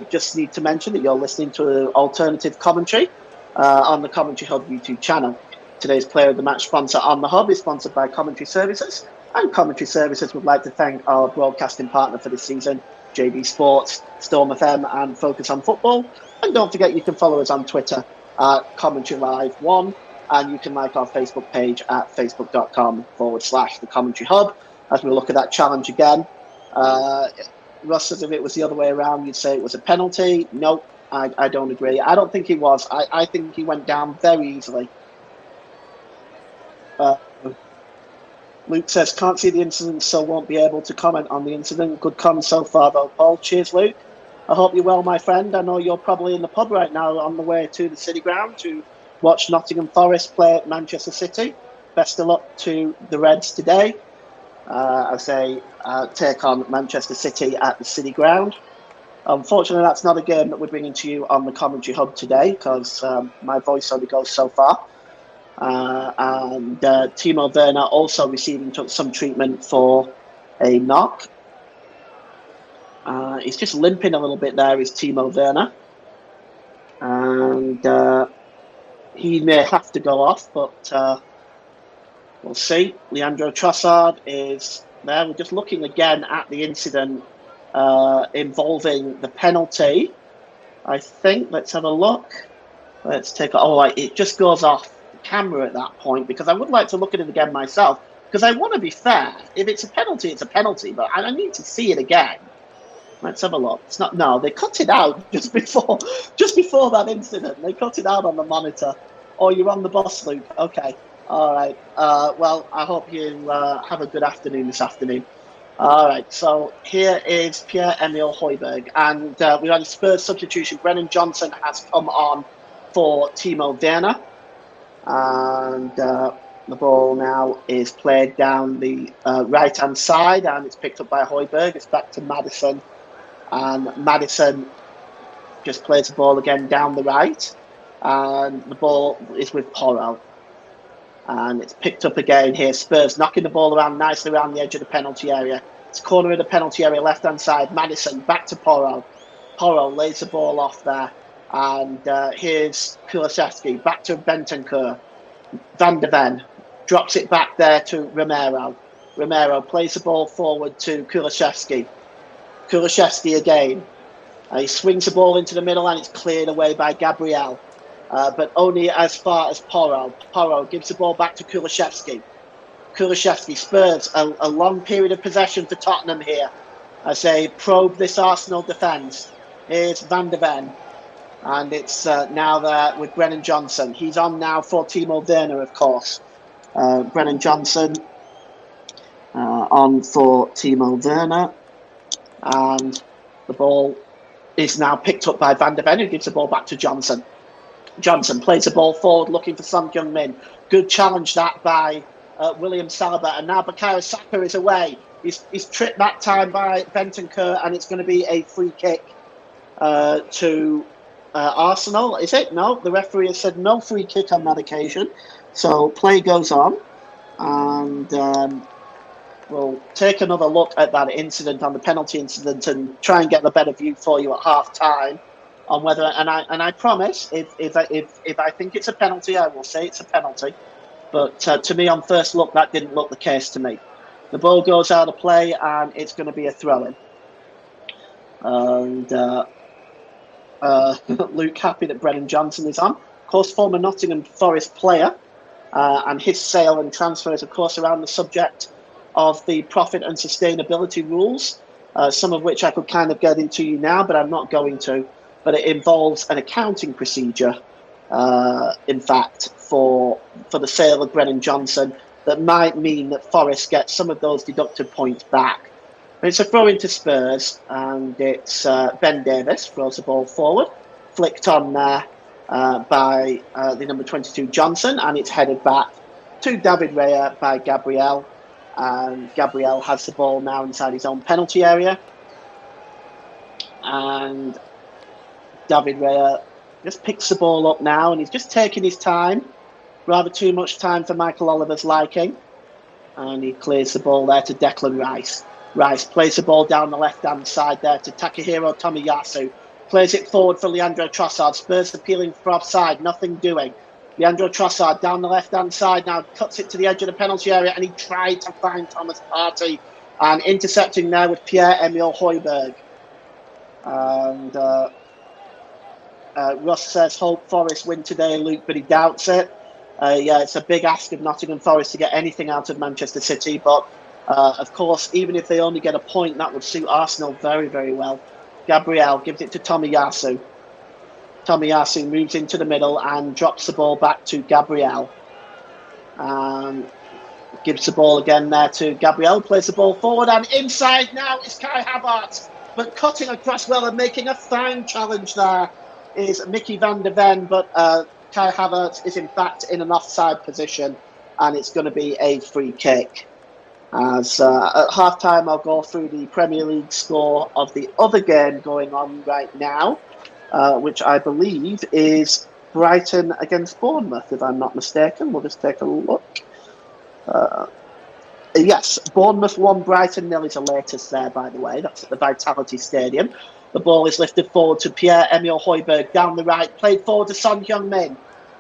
Just need to mention that you're listening to alternative commentary on the Commentary Hub YouTube channel. Today's Player of the Match sponsor on the Hub is sponsored by Commentary Services, and Commentary Services would like to thank our broadcasting partner for this season, JB Sports, Storm FM, and Focus on Football. And don't forget, you can follow us on Twitter at Commentary Live 1, and you can like our Facebook page at facebook.com/The Commentary Hub. As we look at that challenge again, Russ says if it was the other way around, you'd say it was a penalty. Nope, I don't agree. I don't think he was. I think he went down very easily. Luke says, can't see the incident, so won't be able to comment on the incident. Good comment so far, though, Paul. Cheers, Luke. I hope you're well, my friend. I know you're probably in the pub right now on the way to the City Ground to watch Nottingham Forest play at Manchester City. Best of luck to the Reds today. As they take on Manchester City at the City Ground. Unfortunately, that's not a game that we're bringing to you on the Commentary Hub today because my voice only goes so far. And Timo Werner also receiving some treatment for a knock. He's just limping a little bit there, is Timo Werner. And he may have to go off, but We'll see. Leandro Trossard is there. We're just looking again at the incident involving the penalty. I think. Let's have a look. Let's take. Oh, it just goes off the camera at that point because I would like to look at it again myself because I want to be fair. If it's a penalty, it's a penalty, but I need to see it again. Let's have a look. It's not. No, they cut it out just before that incident. They cut it out on the monitor. Oh, you're on the bus, Luke. Okay. All right. Well, I hope you have a good afternoon this afternoon. All right. So here is Pierre-Emile Højbjerg, and we had a Spurs substitution. Brennan Johnson has come on for Timo Werner, and the ball now is played down the right-hand side, and it's picked up by Højbjerg. It's back to Maddison, and Maddison just plays the ball again down the right, and the ball is with Porro. And it's picked up again here. Spurs knocking the ball around nicely around the edge of the penalty area. It's corner of the penalty area, left-hand side. Maddison back to Porro. Porro lays the ball off there. And here's Kulusevski back to Bentancur. Van de Ven drops it back there to Romero. Romero plays the ball forward to Kulusevski. Kulusevski again. He swings the ball into the middle and it's cleared away by Gabriel. But only as far as Porro. Porro gives the ball back to Kulusevski. Kulusevski, Spurs, a long period of possession for Tottenham here as they probe this Arsenal defence. Here's Van de Ven. And it's now there with Brennan Johnson. He's on now for Timo Werner, of course. Brennan Johnson on for Timo Werner. And the ball is now picked up by Van de Ven, who gives the ball back to Johnson. Johnson plays the ball forward, looking for Son Heung-min. Good challenge that by William Saliba. And now Bukayo Saka is away. He's tripped that time by Bentancur, and it's going to be a free kick to Arsenal. Is it? No, the referee has said no free kick on that occasion. So play goes on. And we'll take another look at that incident, on the penalty incident, and try and get a better view for you at half time. On whether, and I promise, if I think it's a penalty, I will say it's a penalty. But to me, on first look, that didn't look the case to me. The ball goes out of play, and it's going to be a throw-in. And Luke happy that Brennan Johnson is on. Of course, former Nottingham Forest player, and his sale and transfer is, of course, around the subject of the profit and sustainability rules, some of which I could kind of get into you now, but I'm not going to. But it involves an accounting procedure, in fact, for the sale of Brennan Johnson that might mean that Forest gets some of those deducted points back. But it's a throw into Spurs, and it's Ben Davis throws the ball forward, flicked on there by the number 22 Johnson, and it's headed back to David Raya by Gabriel. And Gabriel has the ball now inside his own penalty area. And David Raya just picks the ball up now, and he's just taking his time, rather too much time for Michael Oliver's liking. And he clears the ball there to Declan Rice. Rice plays the ball down the left-hand side there to Takahiro Tomiyasu. Plays it forward for Leandro Trossard. Spurs appealing for offside, nothing doing. Leandro Trossard down the left-hand side now, cuts it to the edge of the penalty area, and he tried to find Thomas Partey. And intercepting there with Pierre-Emile Højbjerg. And Russ says, hope Forest win today, Luke, but he doubts it. Yeah, it's a big ask of Nottingham Forest to get anything out of Manchester City, but of course, even if they only get a point, that would suit Arsenal very, very well. Gabriel gives it to Tomiyasu. Tomiyasu moves into the middle and drops the ball back to Gabriel. Gives the ball again there to Gabriel, plays the ball forward, and inside now is Kai Havertz, but cutting across well and making a fine challenge there is Mickey van de Ven, but Kai Havertz is in fact in an offside position, and it's going to be a free kick. As at half-time, I'll go through the Premier League score of the other game going on right now, which I believe is Brighton against Bournemouth, if I'm not mistaken. We'll just take a look. Yes, Bournemouth 1, Brighton 0 is the latest there, by the way. That's at the Vitality Stadium. The ball is lifted forward to Pierre-Emile Højbjerg down the right, played forward to Son Heung-min.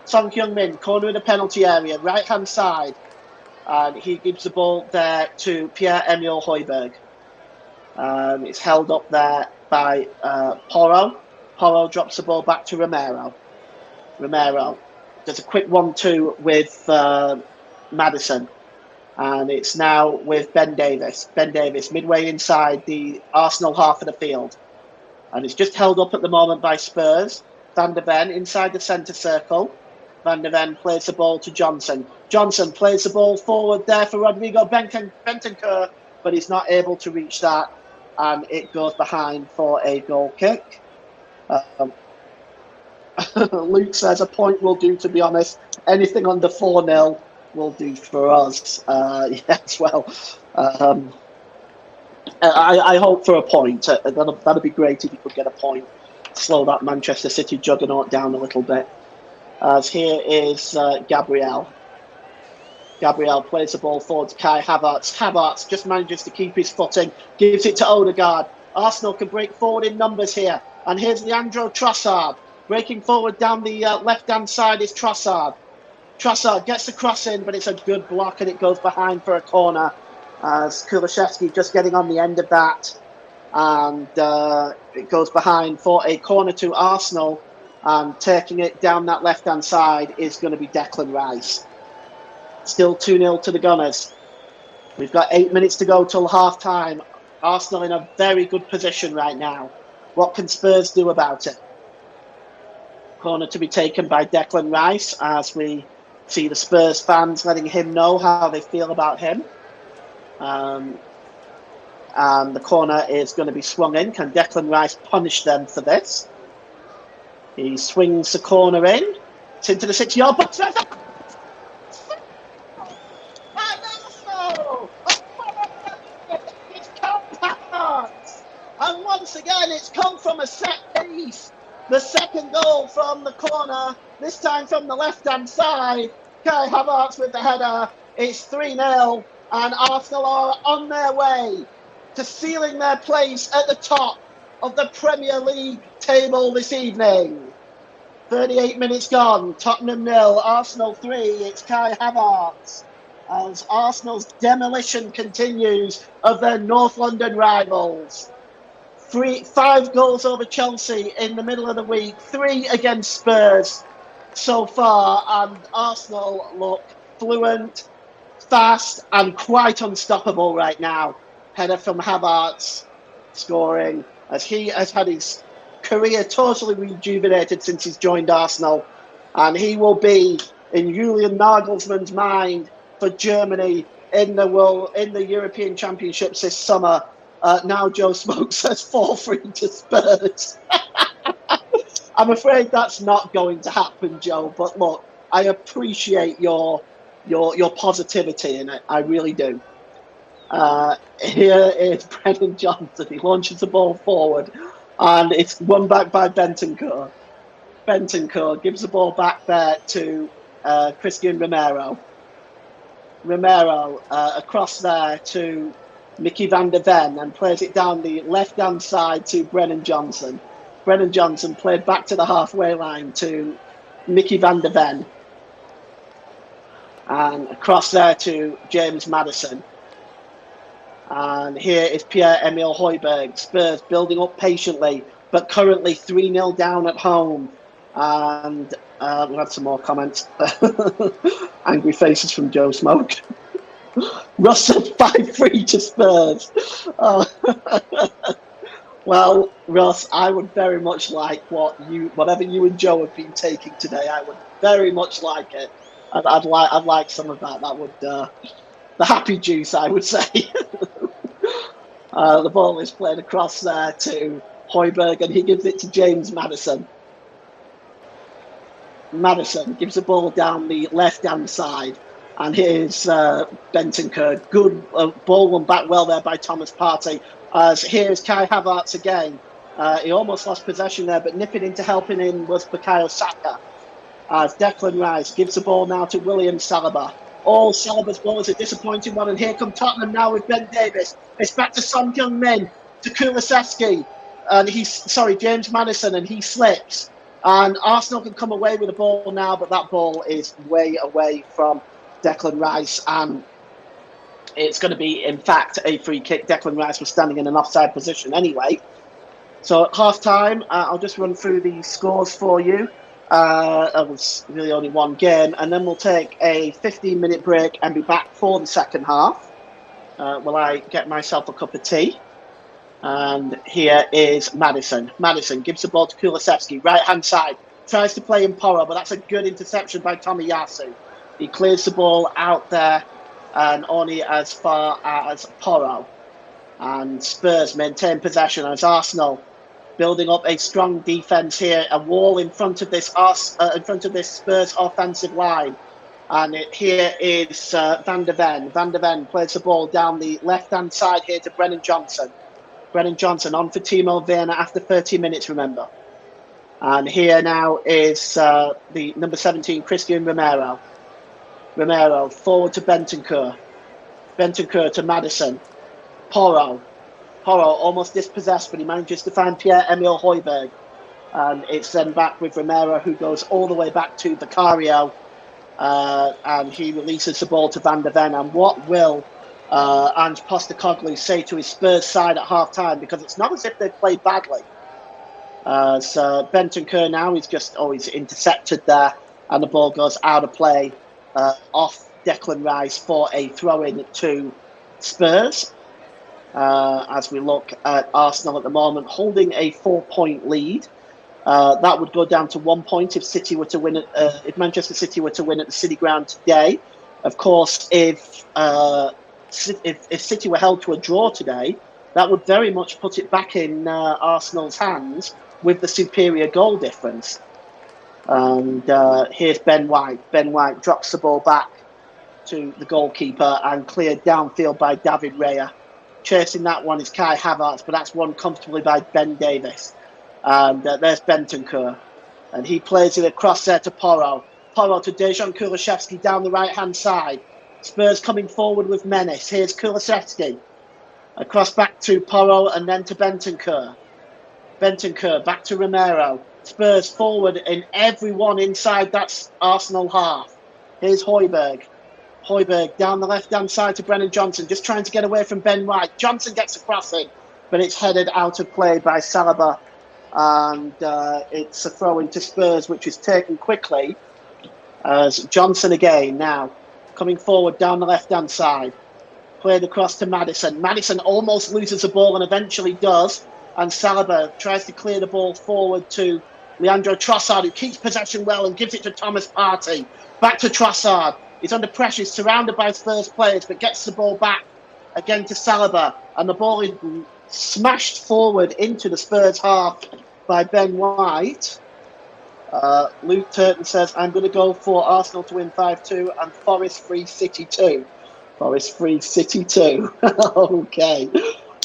Son Heung-min, corner of the penalty area, right-hand side. and he gives the ball there to Pierre-Emile Højbjerg. It's held up there by Porro. Porro drops the ball back to Romero. Romero does a quick 1-2 with Maddison. And it's now with Ben Davies. Ben Davies, midway inside the Arsenal half of the field. And it's just held up at the moment by Spurs. Van de Ven inside the centre circle. Van de Ven plays the ball to Johnson. Johnson plays the ball forward there for Rodrigo Bentancur, but he's not able to reach that. And it goes behind for a goal kick. Luke says a point will do, to be honest. Anything under 4-0 will do for us. Yes, well, I hope for a point. That'd be great if you could get a point. Slow that Manchester City juggernaut down a little bit. As here is Gabriel. Gabriel plays the ball forward to Kai Havertz. Havertz just manages to keep his footing, gives it to Odegaard. Arsenal can break forward in numbers here. And here's Leandro Trossard. Breaking forward down the left-hand side is Trossard. Trossard gets the cross in, but it's a good block and it goes behind for a corner. As Kulusevski just getting on the end of that. And it goes behind for a corner to Arsenal. And taking it down that left-hand side is going to be Declan Rice. Still 2-0 to the Gunners. We've got 8 minutes to go till half-time. Arsenal in a very good position right now. What can Spurs do about it? Corner to be taken by Declan Rice as we see the Spurs fans letting him know how they feel about him. And the corner is going to be swung in. Can Declan Rice punish them for this? He swings the corner in. It's into the 6-yard box. And once again, it's come from a set piece. The second goal from the corner, this time from the left-hand side. Kai Havertz with the header. It's 3-0, and Arsenal are on their way to sealing their place at the top of the Premier League table this evening. 38 minutes gone. Tottenham 0, Arsenal 3. It's Kai Havertz. As Arsenal's demolition continues of their North London rivals. 5 goals over Chelsea in the middle of the week, 3 against Spurs so far, and Arsenal look fluent, fast, and quite unstoppable right now. Header from Havertz scoring as he has had his career totally rejuvenated since he's joined Arsenal, and he will be in Julian Nagelsmann's mind for Germany in the European Championships this summer. Now Joe Smoke says 4-3 to Spurs. I'm afraid that's not going to happen, Joe. But look, I appreciate your positivity in it. I really do. Here is Brennan Johnson. He launches the ball forward, and it's won back by Bentancur. Bentancur gives the ball back there to Christian Romero. Romero across there to Mickey van der Ven and plays it down the left-hand side to Brennan Johnson. Brennan Johnson played back to the halfway line to Mickey van der Ven. And across there to James Maddison. And here is Pierre-Emile Højbjerg. Spurs building up patiently, but currently 3-0 down at home. And we'll have some more comments. Angry faces from Joe Smoke. Russ said 5-3 to Spurs. Well, Russ, I would very much like whatever you and Joe have been taking today. I would very much like it. I'd like some of that. That would the happy juice, I would say. The ball is played across there to Højbjerg, and he gives it to James Maddison. Maddison gives the ball down the left-hand side. And here's Bentancur. Good ball won back well there by Thomas Partey. As here's Kai Havertz again. He almost lost possession there, but nipping in to helping in was Bukayo Saka. As Declan Rice gives the ball now to William Saliba. All Saliba's ball is a disappointing one, and here come Tottenham now with Ben Davies. It's back to Son Heung-min, to Kulusevski, and James Maddison, and he slips. And Arsenal can come away with the ball now, but that ball is way away from Declan Rice, and it's going to be, in fact, a free kick. Declan Rice was standing in an offside position anyway. So at half-time, I'll just run through the scores for you. It was really only one game, and then we'll take a 15-minute break and be back for the second half. While I get myself a cup of tea. And here is Madison. Madison gives the ball to Kulusevski, right-hand side. Tries to play in Porro, but that's a good interception by Tomiyasu. He clears the ball out there and only as far as Porro. And Spurs maintain possession as Arsenal building up a strong defence here, a wall in front of this Spurs offensive line. And here is Van de Ven. Van de Ven plays the ball down the left-hand side here to Brennan Johnson. Brennan Johnson on for Timo Werner after 30 minutes, remember. And here now is the number 17, Christian Romero. Romero forward to Bentancur. Bentancur to Madison. Porro almost dispossessed, but he manages to find Pierre-Emile Højbjerg. And it's then back with Romero, who goes all the way back to Vicario. And he releases the ball to Van de Ven. And what will Ange Postecoglou say to his Spurs side at half-time? Because it's not as if they've played badly. So Bentancur now is he's intercepted there. And the ball goes out of play off Declan Rice for a throw-in to Spurs. As we look at Arsenal at the moment, holding a 4-point lead. That would go down to 1 point if City were to win if Manchester City were to win at the City Ground today. Of course, if City were held to a draw today, that would very much put it back in Arsenal's hands with the superior goal difference. And here's Ben White. Ben White drops the ball back to the goalkeeper and cleared downfield by David Raya. Chasing that one is Kai Havertz, but that's won comfortably by Ben Davies. And there's Bentancur. And he plays it across there to Porro. Porro to Dejan Kulusevski down the right-hand side. Spurs coming forward with menace. Here's Kulusevski. Across back to Porro and then to Bentancur. Bentancur back to Romero. Spurs forward in everyone inside that Arsenal half. Here's Højbjerg. Højbjerg down the left-hand side to Brennan Johnson, just trying to get away from Ben White. Johnson gets a crossing, but it's headed out of play by Saliba. And it's a throw into Spurs, which is taken quickly. As Johnson again now, coming forward down the left-hand side. Played across to Madison. Madison almost loses the ball and eventually does. And Saliba tries to clear the ball forward to Leandro Trossard, who keeps possession well and gives it to Thomas Partey. Back to Trossard. He's under pressure, he's surrounded by Spurs players, but gets the ball back again to Saliba. And the ball is smashed forward into the Spurs half by Ben White. Luke Turton says, I'm going to go for Arsenal to win 5-2 and Forest free City 2. Forest free City 2. Okay.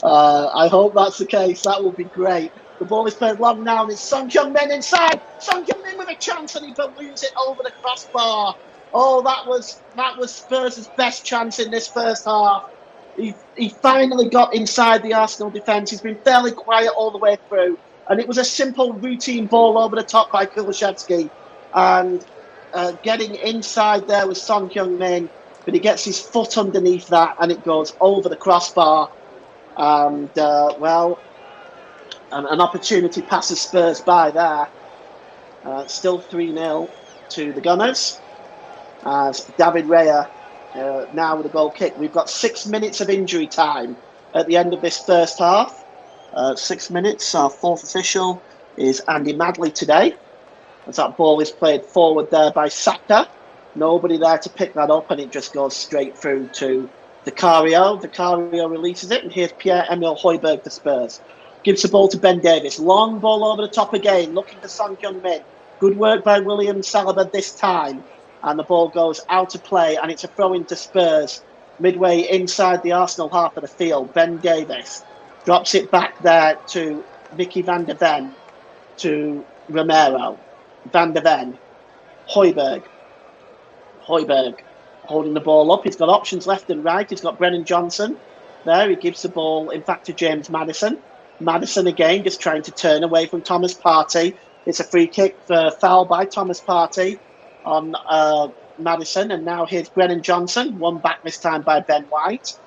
I hope that's the case. That would be great. The ball is played long now, and it's Son Heung-min inside. Son Heung-min with a chance, and he balloons it over the crossbar. Oh, that was Spurs' best chance in this first half. He finally got inside the Arsenal defence. He's been fairly quiet all the way through. And it was a simple routine ball over the top by Kulusevski. And getting inside there was Son Heung-min. But he gets his foot underneath that and it goes over the crossbar. And, an opportunity passes Spurs by there. Still 3-0 to the Gunners. As David Raya now with a goal kick. We've got 6 minutes of injury time at the end of this first half. 6 minutes. Our fourth official is Andy Madley today. As that ball is played forward there by Saka. Nobody there to pick that up, and it just goes straight through to Vicario. Vicario releases it, and here's Pierre-Emile Højbjerg for Spurs. Gives the ball to Ben Davies. Long ball over the top again, looking for Son Heung-min. Good work by William Saliba this time. And the ball goes out of play, and it's a throw into Spurs. Midway inside the Arsenal half of the field, Ben Davies drops it back there to Mickey Van de Ven, to Romero. Van de Ven. Højbjerg holding the ball up. He's got options left and right. He's got Brennan Johnson there. He gives the ball, in fact, to James Maddison. Maddison again, just trying to turn away from Thomas Partey. It's a free kick for foul by Thomas Partey on Madison, and now here's Brennan Johnson, won back this time by Ben White.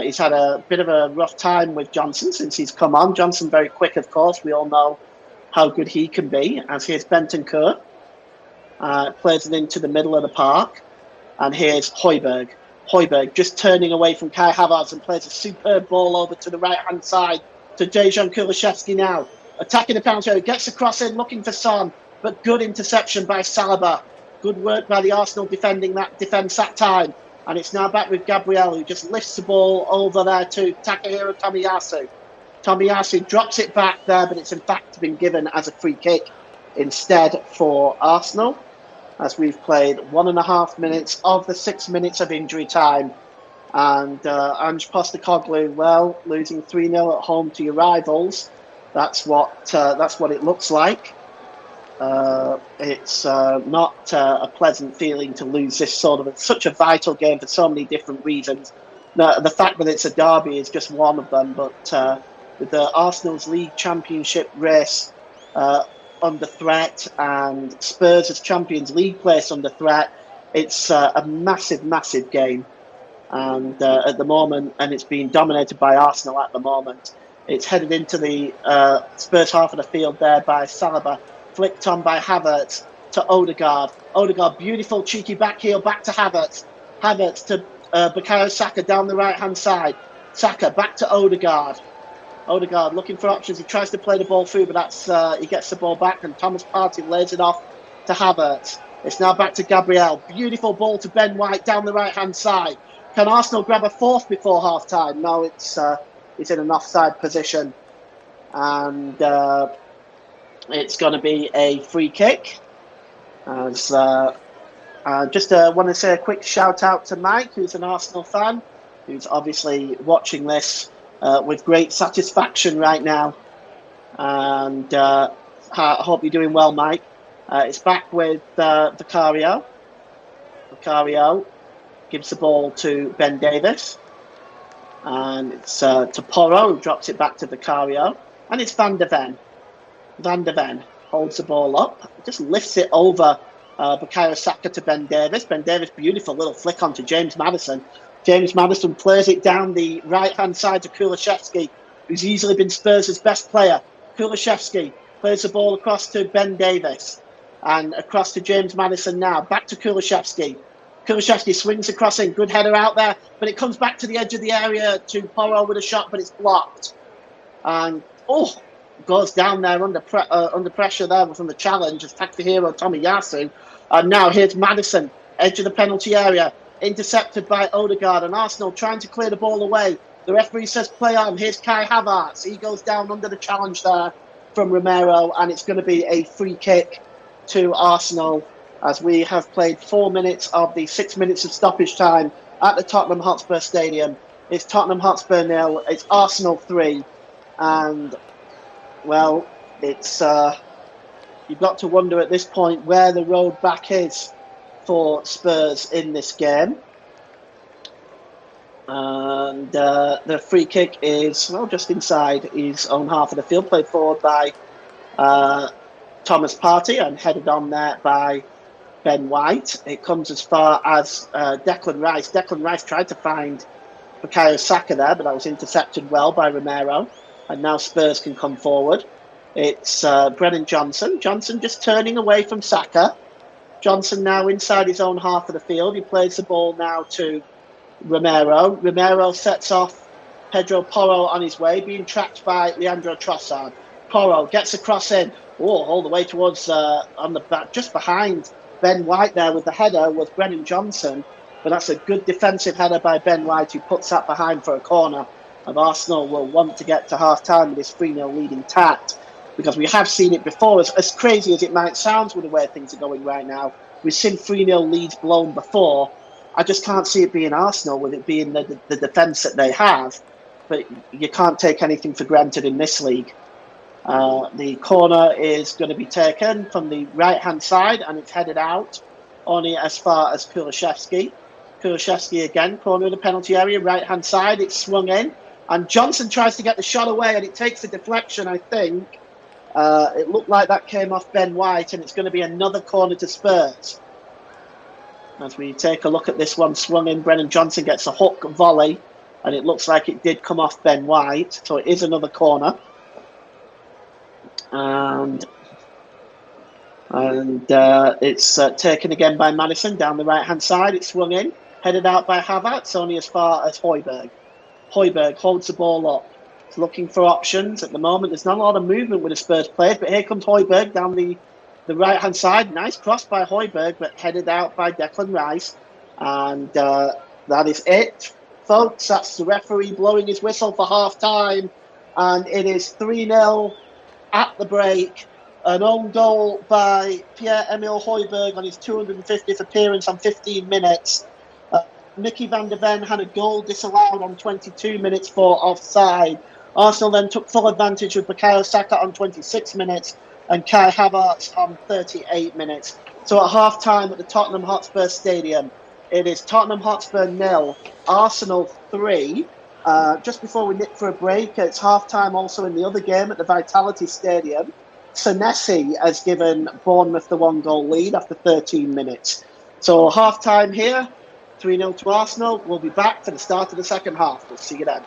He's had a bit of a rough time with Johnson since he's come on. Johnson very quick, of course. We all know how good he can be. As here's Bentancur. Plays it into the middle of the park. And here's Højbjerg. Højbjerg just turning away from Kai Havertz and plays a superb ball over to the right-hand side to Dejan Kulusevski now. Attacking the penalty area, gets across in, looking for Son, but good interception by Saliba. Good work by the Arsenal defence that time. And it's now back with Gabriel, who just lifts the ball over there to Takahiro Tomiyasu. Tomiyasu drops it back there, but it's in fact been given as a free kick instead for Arsenal, as we've played 1.5 minutes of the 6 minutes of injury time. And Ange Postecoglou, well, losing 3-0 at home to your rivals, that's what it looks like. It's not a pleasant feeling to lose this sort of. It's such a vital game for so many different reasons. The fact that it's a derby is just one of them, but with the Arsenal's League Championship race under threat and Spurs as Champions League place under threat, it's a massive, massive game. And at the moment, and it's being dominated by Arsenal at the moment. It's headed into the Spurs half of the field there by Saliba, flicked on by Havertz to Odegaard. Odegaard, beautiful cheeky back heel, back to Havertz. Havertz to Bukayo Saka down the right-hand side. Saka back to Odegaard. Odegaard looking for options. He tries to play the ball through, but that's he gets the ball back, and Thomas Partey lays it off to Havertz. It's now back to Gabriel. Beautiful ball to Ben White down the right-hand side. Can Arsenal grab a fourth before half-time? No, it's in an offside position. And it's going to be a free kick. As just want to say a quick shout-out to Mike, who's an Arsenal fan, who's obviously watching this with great satisfaction right now. And I hope you're doing well, Mike. It's back with Vicario. Vicario gives the ball to Ben Davis. And it's to Porro, who drops it back to Vicario. And it's Van de Ven. Van de Ven holds the ball up, just lifts it over Bukayo Saka to Ben Davis. Ben Davis, beautiful little flick onto James Maddison. James Maddison plays it down the right-hand side to Kulusevski, who's easily been Spurs' best player. Kulusevski plays the ball across to Ben Davis and across to James Maddison now. Back to Kulusevski. Kulusevski swings across in, good header out there, but it comes back to the edge of the area to Porro with a shot, but it's blocked. And, goes down there under pressure there from the challenge as Takahiro Tomiyasu. And now here's Maddison, edge of the penalty area, intercepted by Odegaard, and Arsenal trying to clear the ball away. The referee says play on. Here's Kai Havertz. He goes down under the challenge there from Romero, and it's going to be a free kick to Arsenal, as we have played 4 minutes of the 6 minutes of stoppage time at the Tottenham Hotspur Stadium. It's Tottenham Hotspur 0, it's Arsenal 3, and, well, it's you've got to wonder at this point where the road back is for Spurs in this game. And the free kick is, well, just inside his own half of the field, played forward by Thomas Partey and headed on there by Ben White. It comes as far as Declan Rice. Declan Rice tried to find Bukayo Saka there, but that was intercepted well by Romero. And now Spurs can come forward. It's Brennan Johnson. Johnson just turning away from Saka. Johnson now inside his own half of the field. He plays the ball now to Romero. Romero sets off Pedro Porro on his way, being tracked by Leandro Trossard. Porro gets across in. All the way towards on the back, just behind Ben White there with the header was Brennan Johnson. But that's a good defensive header by Ben White, who puts that behind for a corner. And Arsenal will want to get to half-time with this 3-0 lead intact, because we have seen it before. As crazy as it might sound with the way things are going right now, we've seen 3-0 leads blown before. I just can't see it being Arsenal, with it being the defence that they have. But you can't take anything for granted in this league. The corner is going to be taken from the right-hand side, and it's headed out only as far as Kulusevski. Kulusevski again, corner of the penalty area, right-hand side. It's swung in, and Johnson tries to get the shot away, and it takes a deflection, I think. It looked like that came off Ben White, and it's going to be another corner to Spurs. As we take a look at this one, swung in, Brennan Johnson gets a hook volley, and it looks like it did come off Ben White, so it is another corner. And it's taken again by Madison down the right-hand side. It's swung in, headed out by Havertz, only as far as Højbjerg. Højbjerg holds the ball up. He's looking for options at the moment. There's not a lot of movement with the Spurs players, but here comes Højbjerg down the right-hand side. Nice cross by Højbjerg, but headed out by Declan Rice. And that is it, folks. That's the referee blowing his whistle for half-time. And it is 3-0 at the break. An own goal by Pierre-Emile Højbjerg on his 250th appearance on 15 minutes. Mickey van der Ven had a goal disallowed on 22 minutes for offside. Arsenal then took full advantage with Bukayo Saka on 26 minutes and Kai Havertz on 38 minutes. So at half-time at the Tottenham Hotspur Stadium, it is Tottenham Hotspur 0, Arsenal 3. Just before we nip for a break, it's half-time also in the other game at the Vitality Stadium. Senesi has given Bournemouth the 1-goal lead after 13 minutes. So half-time here, 3-0 to Arsenal. We'll be back for the start of the second half. We'll see you then.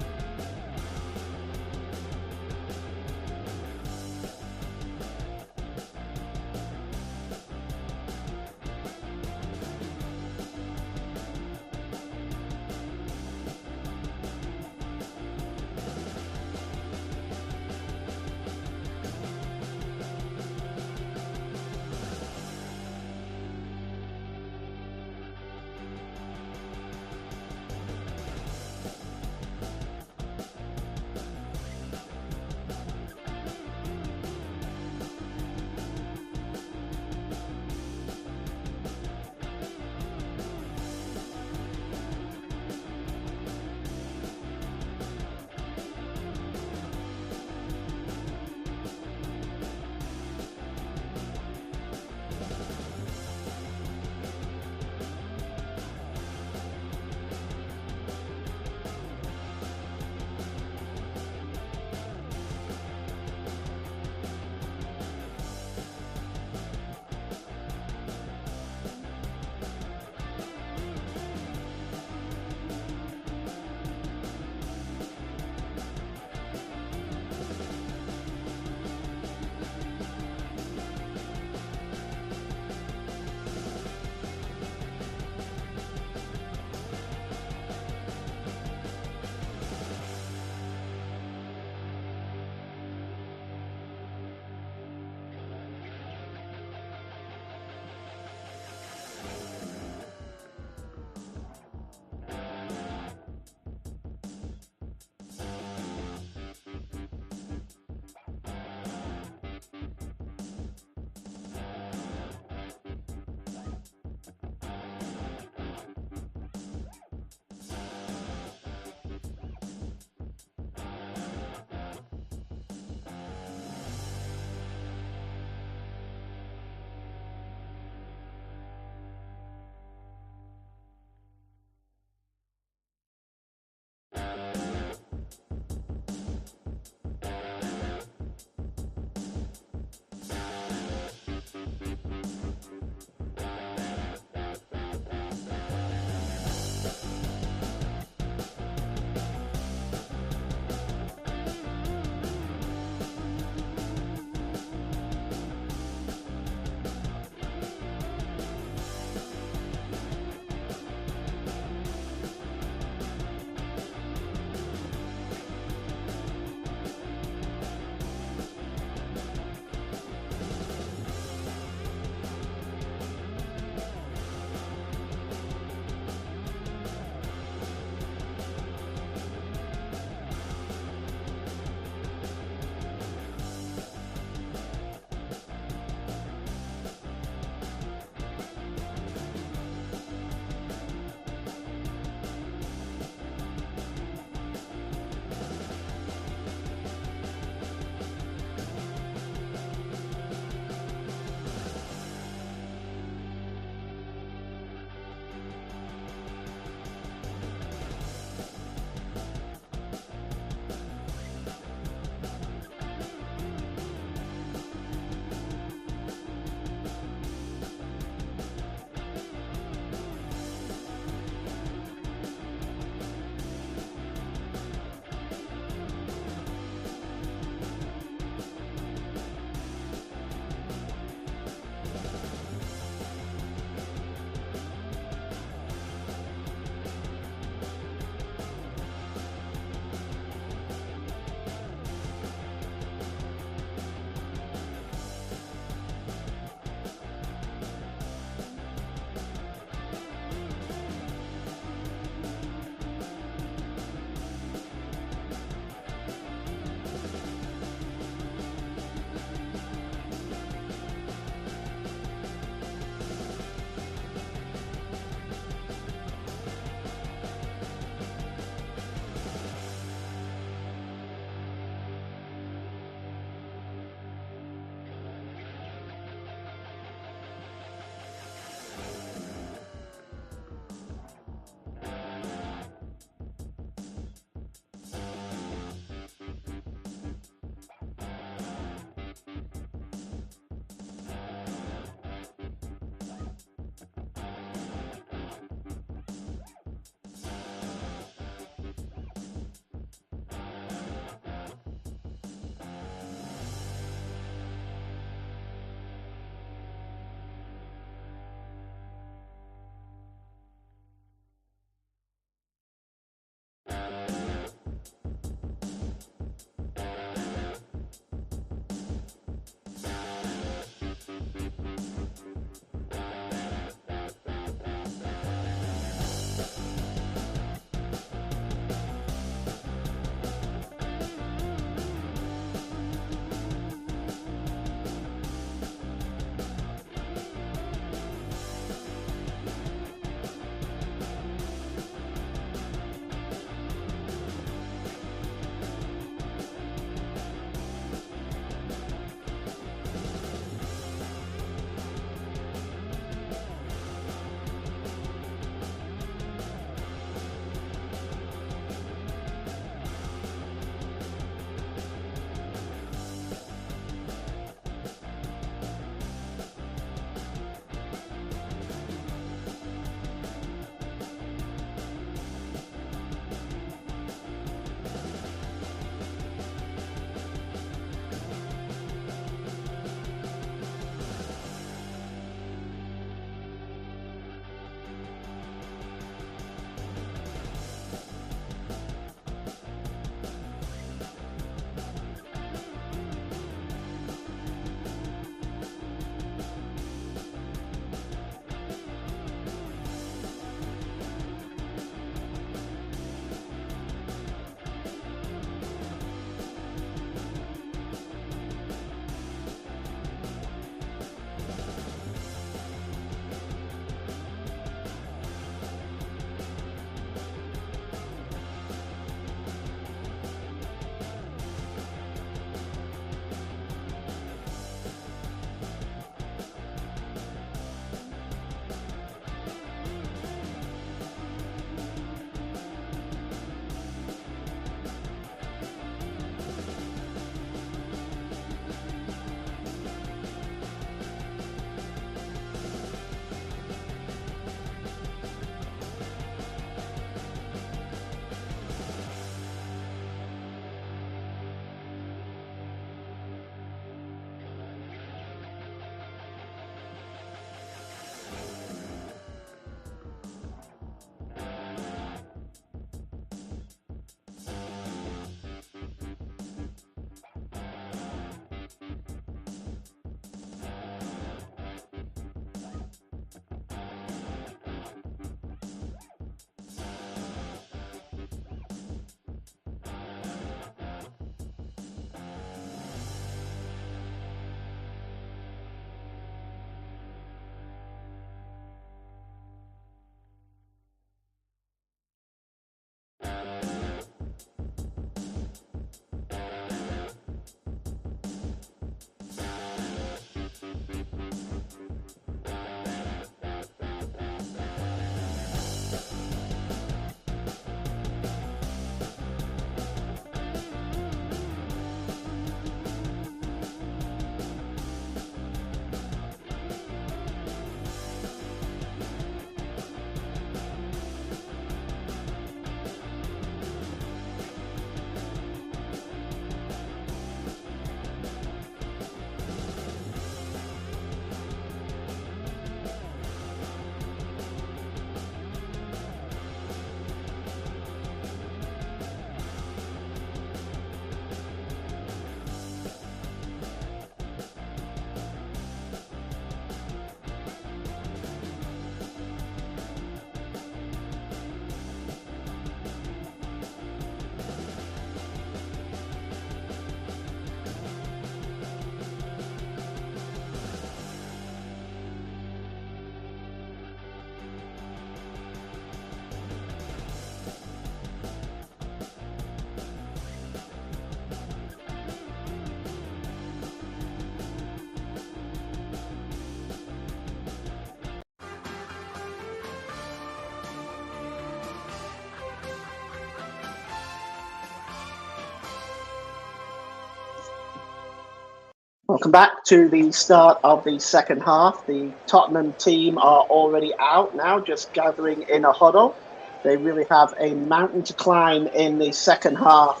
Welcome back to the start of the second half. The Tottenham team are already out now, just gathering in a huddle. They really have a mountain to climb in the second half.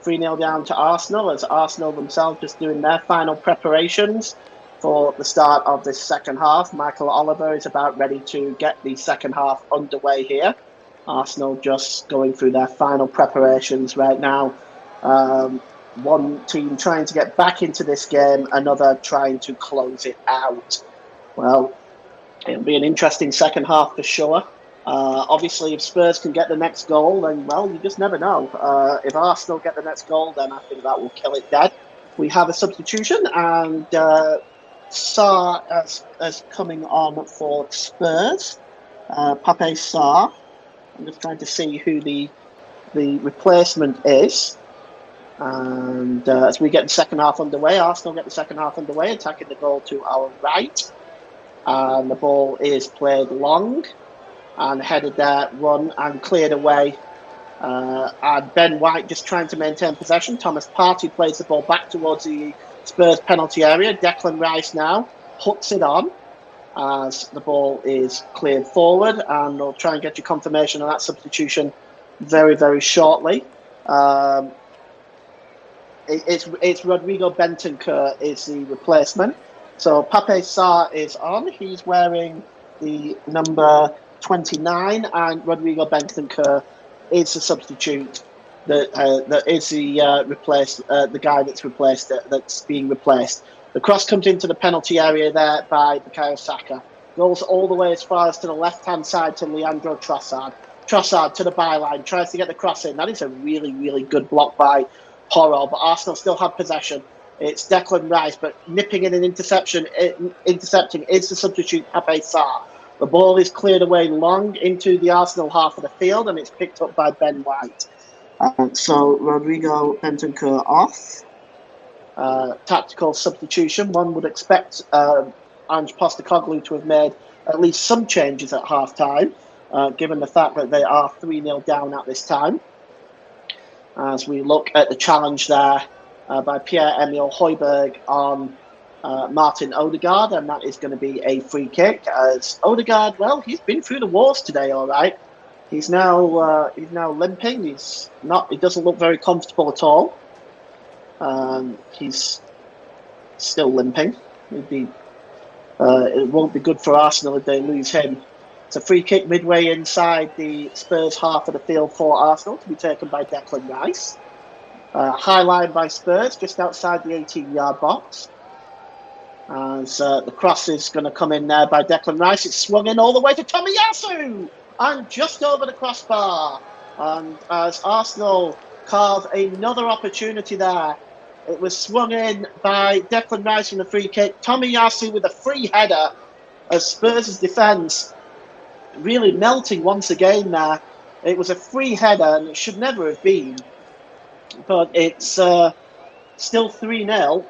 3-0 down to Arsenal, as Arsenal themselves just doing their final preparations for the start of this second half. Michael Oliver is about ready to get the second half underway here. Arsenal just going through their final preparations right now. One team trying to get back into this game, another trying to close it out. Well, it'll be an interesting second half for sure. Obviously, if Spurs can get the next goal, then, well, you just never know. If Arsenal get the next goal, then I think that will kill it dead. We have a substitution, and Sarr as coming on for Spurs. Pape Sarr. I'm just trying to see who the replacement is. And as we get the second half underway, Arsenal get the second half underway, attacking the goal to our right. And the ball is played long and headed there, run and cleared away. And Ben White just trying to maintain possession. Thomas Partey plays the ball back towards the Spurs penalty area. Declan Rice now hooks it on as the ball is cleared forward. And we'll try and get you confirmation on that substitution very, very shortly. It's Rodrigo Bentancur is the replacement. So Pape Sarr is on. He's wearing the number 29, and Rodrigo Bentancur is the substitute that is the the guy that's replaced that's being replaced. The cross comes into the penalty area there by Bukayo Saka. Goes all the way as far as to the left-hand side to Leandro Trossard. Trossard to the byline, tries to get the cross in. That is a really, really good block by Porro, but Arsenal still have possession. It's Declan Rice, but nipping in an intercepting is the substitute Pape Sarr. The ball is cleared away long into the Arsenal half of the field, and it's picked up by Ben White. So Rodrigo Bentancur off. Tactical substitution. One would expect Ange Postecoglou to have made at least some changes at half-time, given the fact that they are 3-0 down at this time. As we look at the challenge there by Pierre-Emile Højbjerg on Martin Odegaard, and that is going to be a free kick. As Odegaard, well, he's been through the wars today, all right. He's now limping. He doesn't look very comfortable at all. He's still limping. It won't be good for Arsenal if they lose him. It's a free kick midway inside the Spurs half of the field for Arsenal to be taken by Declan Rice. High line by Spurs just outside the 18-yard box. As the cross is going to come in there by Declan Rice. It's swung in all the way to Tomiyasu and just over the crossbar. And as Arsenal carve another opportunity there, it was swung in by Declan Rice in the free kick. Tomiyasu with a free header as Spurs' defence really melting once again there. It was a free header and it should never have been. But it's still 3-0.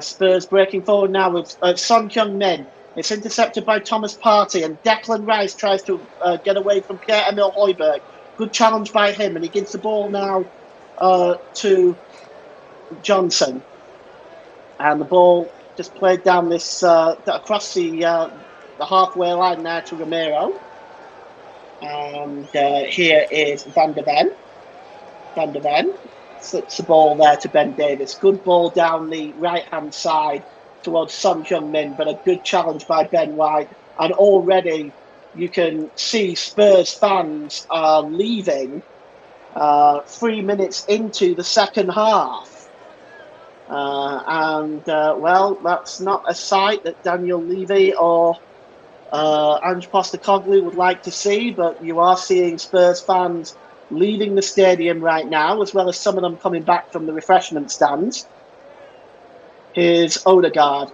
Spurs breaking forward now with Son Heung-min. It's intercepted by Thomas Partey, and Declan Rice tries to get away from Pierre-Emile Højbjerg. Good challenge by him, and he gives the ball now to Johnson. And the ball just played down this across the halfway line there to Romero. And here is Van der Ven. Van der Ven slips the ball there to Ben Davies. Good ball down the right-hand side towards Son Heung-min, but a good challenge by Ben White. And already you can see Spurs fans are leaving 3 minutes into the second half. Well, that's not a sight that Daniel Levy or Ange Postecoglou would like to see, but you are seeing Spurs fans leaving the stadium right now, as well as some of them coming back from the refreshment stands. Here's Odegaard.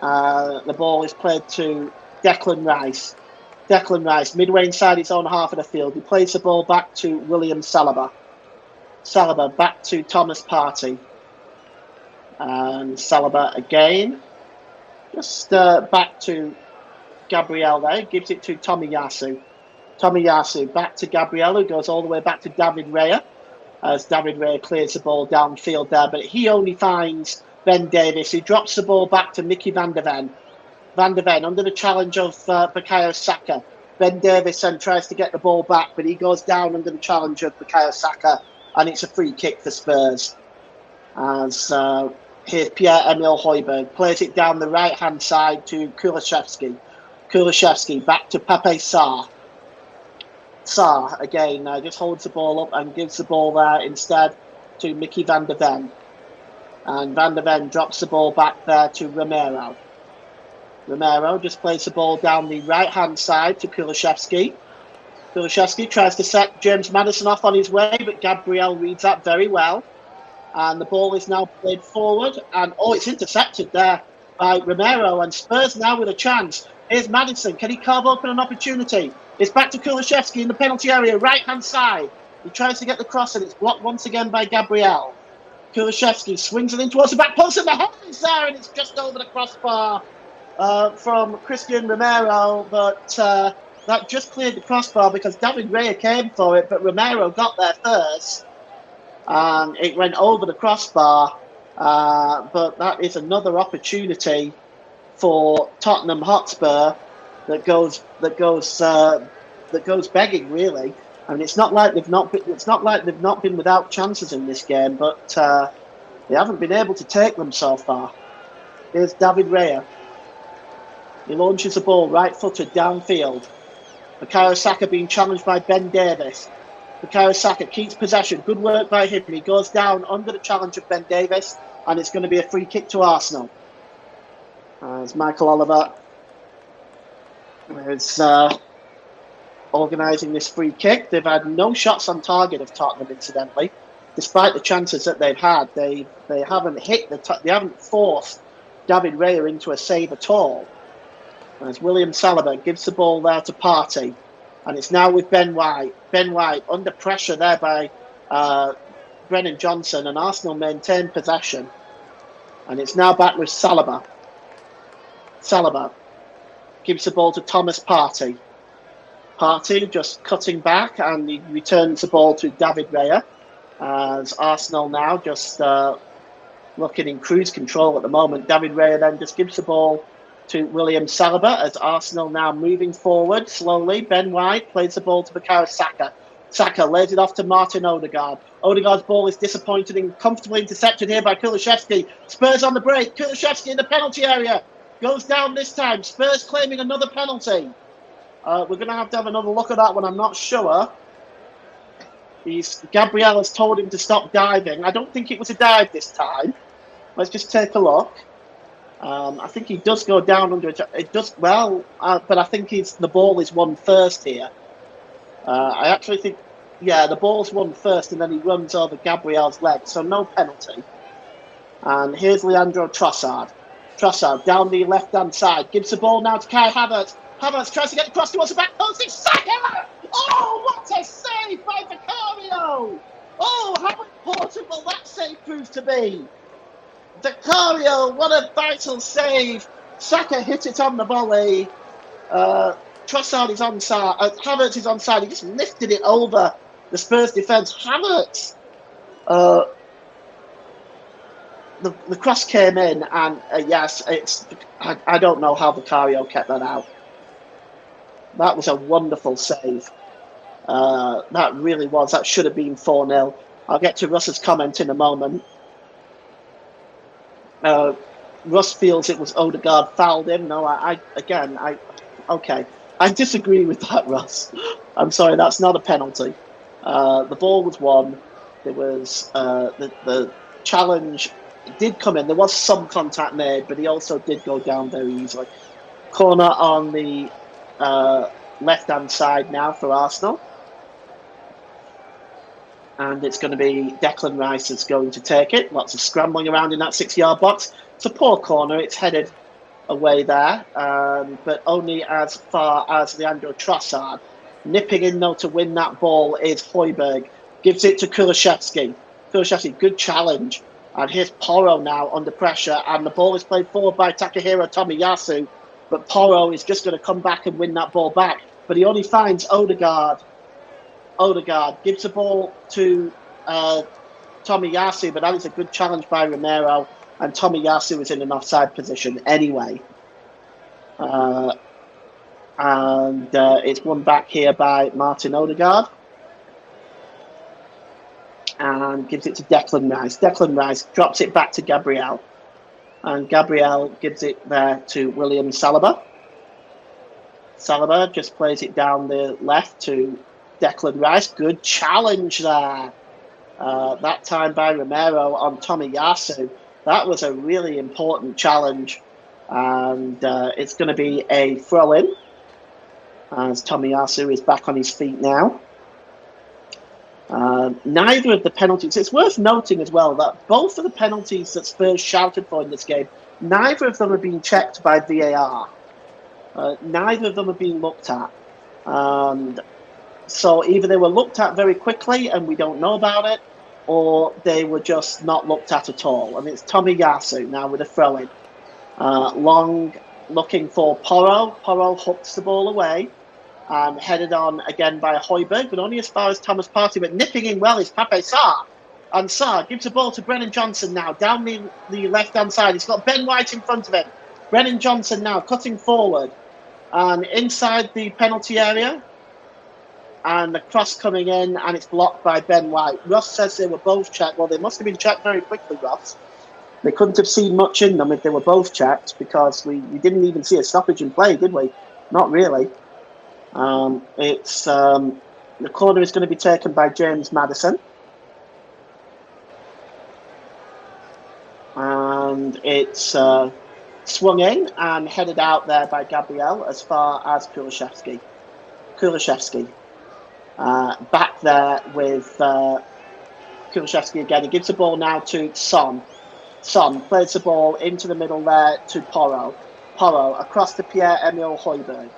The ball is played to Declan Rice. Declan Rice, midway inside his own half of the field. He plays the ball back to William Saliba. Saliba back to Thomas Partey. And Saliba again. Just back to Gabriel there. Gives it to Tomiyasu. Tomiyasu back to Gabriel, who goes all the way back to David Raya. As David Raya clears the ball downfield there. But he only finds Ben Davies, who drops the ball back to Mickey van der Ven. Van der Ven under the challenge of Bukayo Saka. Ben Davies then tries to get the ball back, but he goes down under the challenge of Bukayo Saka, and it's a free kick for Spurs. As here's Pierre-Emile Højbjerg, plays it down the right-hand side to Kulusevski. Kulusevski back to Pape Sarr. Sarr again just holds the ball up and gives the ball there instead to Mickey van der Ven. And Van der Ven drops the ball back there to Romero. Romero just plays the ball down the right-hand side to Kulusevski. Kulusevski tries to set James Maddison off on his way, but Gabriel reads that very well. And the ball is now played forward. And, it's intercepted there by Romero. And Spurs now with a chance. Here's Maddison. Can he carve open an opportunity? It's back to Kulusevski in the penalty area, right-hand side. He tries to get the cross, and it's blocked once again by Gabriel. Kulusevski swings it in towards the back post, and the header is there, and it's just over the crossbar from Christian Romero, but that just cleared the crossbar because David Raya came for it, but Romero got there first, and it went over the crossbar. But that is another opportunity for Tottenham Hotspur that goes begging, really. I mean, it's not like they've not been without chances in this game, but they haven't been able to take them so far. Here's David Raya. He launches the ball right-footed downfield. Bukayo Saka being challenged by Ben Davies. Bukayo Saka keeps possession. Good work by him. He goes down under the challenge of Ben Davies, and it's going to be a free kick to Arsenal. As Michael Oliver is organising this free kick. They've had no shots on target of Tottenham, incidentally, despite the chances that they've had. They haven't hit they haven't forced David Raya into a save at all. As William Saliba gives the ball there to Partey, and it's now with Ben White. Ben White under pressure there by Brennan Johnson, and Arsenal maintain possession. And it's now back with Saliba. Saliba gives the ball to Thomas Partey. Partey just cutting back, and he returns the ball to David Raya, as Arsenal now just looking in cruise control at the moment. David Raya then just gives the ball to William Saliba, as Arsenal now moving forward slowly. Ben White plays the ball to Bukayo Saka. Saka lays it off to Martin Odegaard. Odegaard's ball is disappointed and comfortably intercepted here by Kulusevski. Spurs on the break. Kulusevski in the penalty area. Goes down this time. Spurs claiming another penalty. We're going to have another look at that one. I'm not sure. Gabriel has told him to stop diving. I don't think it was a dive this time. Let's just take a look. I think he does go down under it. It does well, but I think the ball is won first here. I actually think, the ball's won first, and then he runs over Gabriel's leg, so no penalty. And here's Leandro Trossard. Trossard down the left-hand side, gives the ball now to Kai Havertz. Havertz tries to get across towards the back post. It's Saka! Oh, what a save by Vicario! Oh, how important will that save prove to be? Vicario, what a vital save. Saka hit it on the volley. Trossard is onside. Havertz is onside. He just lifted it over the Spurs defence. Havertz. The cross came in, and yes, I don't know how Vicario kept that out. That was a wonderful save. That really was. That should have been 4-0. I'll get to Russ's comment in a moment. Russ feels it was Odegaard fouled him. No, okay. I disagree with that, Russ. I'm sorry, that's not a penalty. The ball was won. There was the challenge did come in. There was some contact made, but he also did go down very easily. Corner on the left-hand side now for Arsenal. And it's going to be Declan Rice that's going to take it. Lots of scrambling around in that 6-yard box. It's a poor corner. It's headed away there, but only as far as Leandro Trossard. Nipping in, though, to win that ball is Højbjerg. Gives it to Kulusevski. Kulusevski, good challenge. And here's Porro now under pressure, and the ball is played forward by Takahiro Tomiyasu. But Porro is just going to come back and win that ball back. But he only finds Odegaard. Odegaard gives the ball to Tomiyasu, but that is a good challenge by Romero. and Tomiyasu is in an offside position anyway. And it's won back here by Martin Odegaard. And gives it to Declan Rice. Declan Rice drops it back to Gabriel. And Gabriel gives it there to William Saliba. Saliba just plays it down the left to Declan Rice. Good challenge there. That time by Romero on Tomiyasu. That was a really important challenge. And it's going to be a throw-in as Tomiyasu is back on his feet now. Neither of the penalties, it's worth noting as well that both of the penalties that Spurs shouted for in this game, neither of them are being checked by VAR. Neither of them are being looked at. So either they were looked at very quickly and we don't know about it, or they were just not looked at all. And it's Tomiyasu now with a throw-in. Long looking for Porro. Porro hooks the ball away. Headed on again by Højbjerg, but only as far as Thomas Partey. But nipping in well is Pape Sarr. And Sarr gives the ball to Brennan Johnson now, down the left-hand side. He's got Ben White in front of him. Brennan Johnson now cutting forward. And inside the penalty area. And the cross coming in, and it's blocked by Ben White. Ross says they were both checked. Well, they must have been checked very quickly, Ross. They couldn't have seen much in them if they were both checked, because we didn't even see a stoppage in play, did we? Not really. The corner is going to be taken by James Maddison. And it's swung in and headed out there by Gabriel as far as Kulusevski. Back there with Kulusevski again. He gives the ball now to Son. Son plays the ball into the middle there to Porro. Porro across to Pierre-Emile Højbjerg.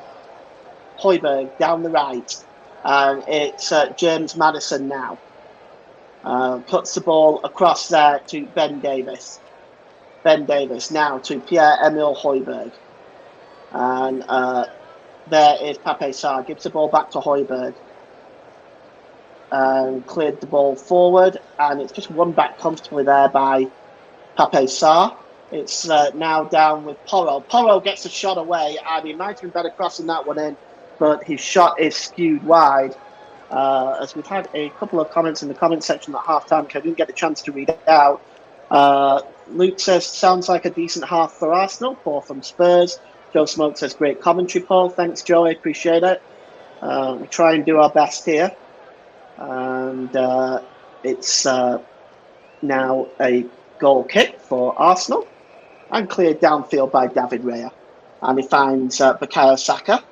Højbjerg down the right. It's James Maddison now. Cuts the ball across there to Ben Davis. Ben Davis now to Pierre-Emile Højbjerg. And there is Pape Sarr. Gives the ball back to Højbjerg. And cleared the ball forward. And it's just won back comfortably there by Pape Sarr. It's now down with Porro. Porro gets a shot away, and he might have been better crossing that one in, but his shot is skewed wide. As we've had a couple of comments in the comment section at half-time, which I didn't get a chance to read out. Luke says, sounds like a decent half for Arsenal. Poor from Spurs. Joe Smoke says, great commentary, Paul. Thanks, Joe. I appreciate it. We try and do our best here. And it's now a goal kick for Arsenal. And cleared downfield by David Raya. And he finds Bukayo Saka.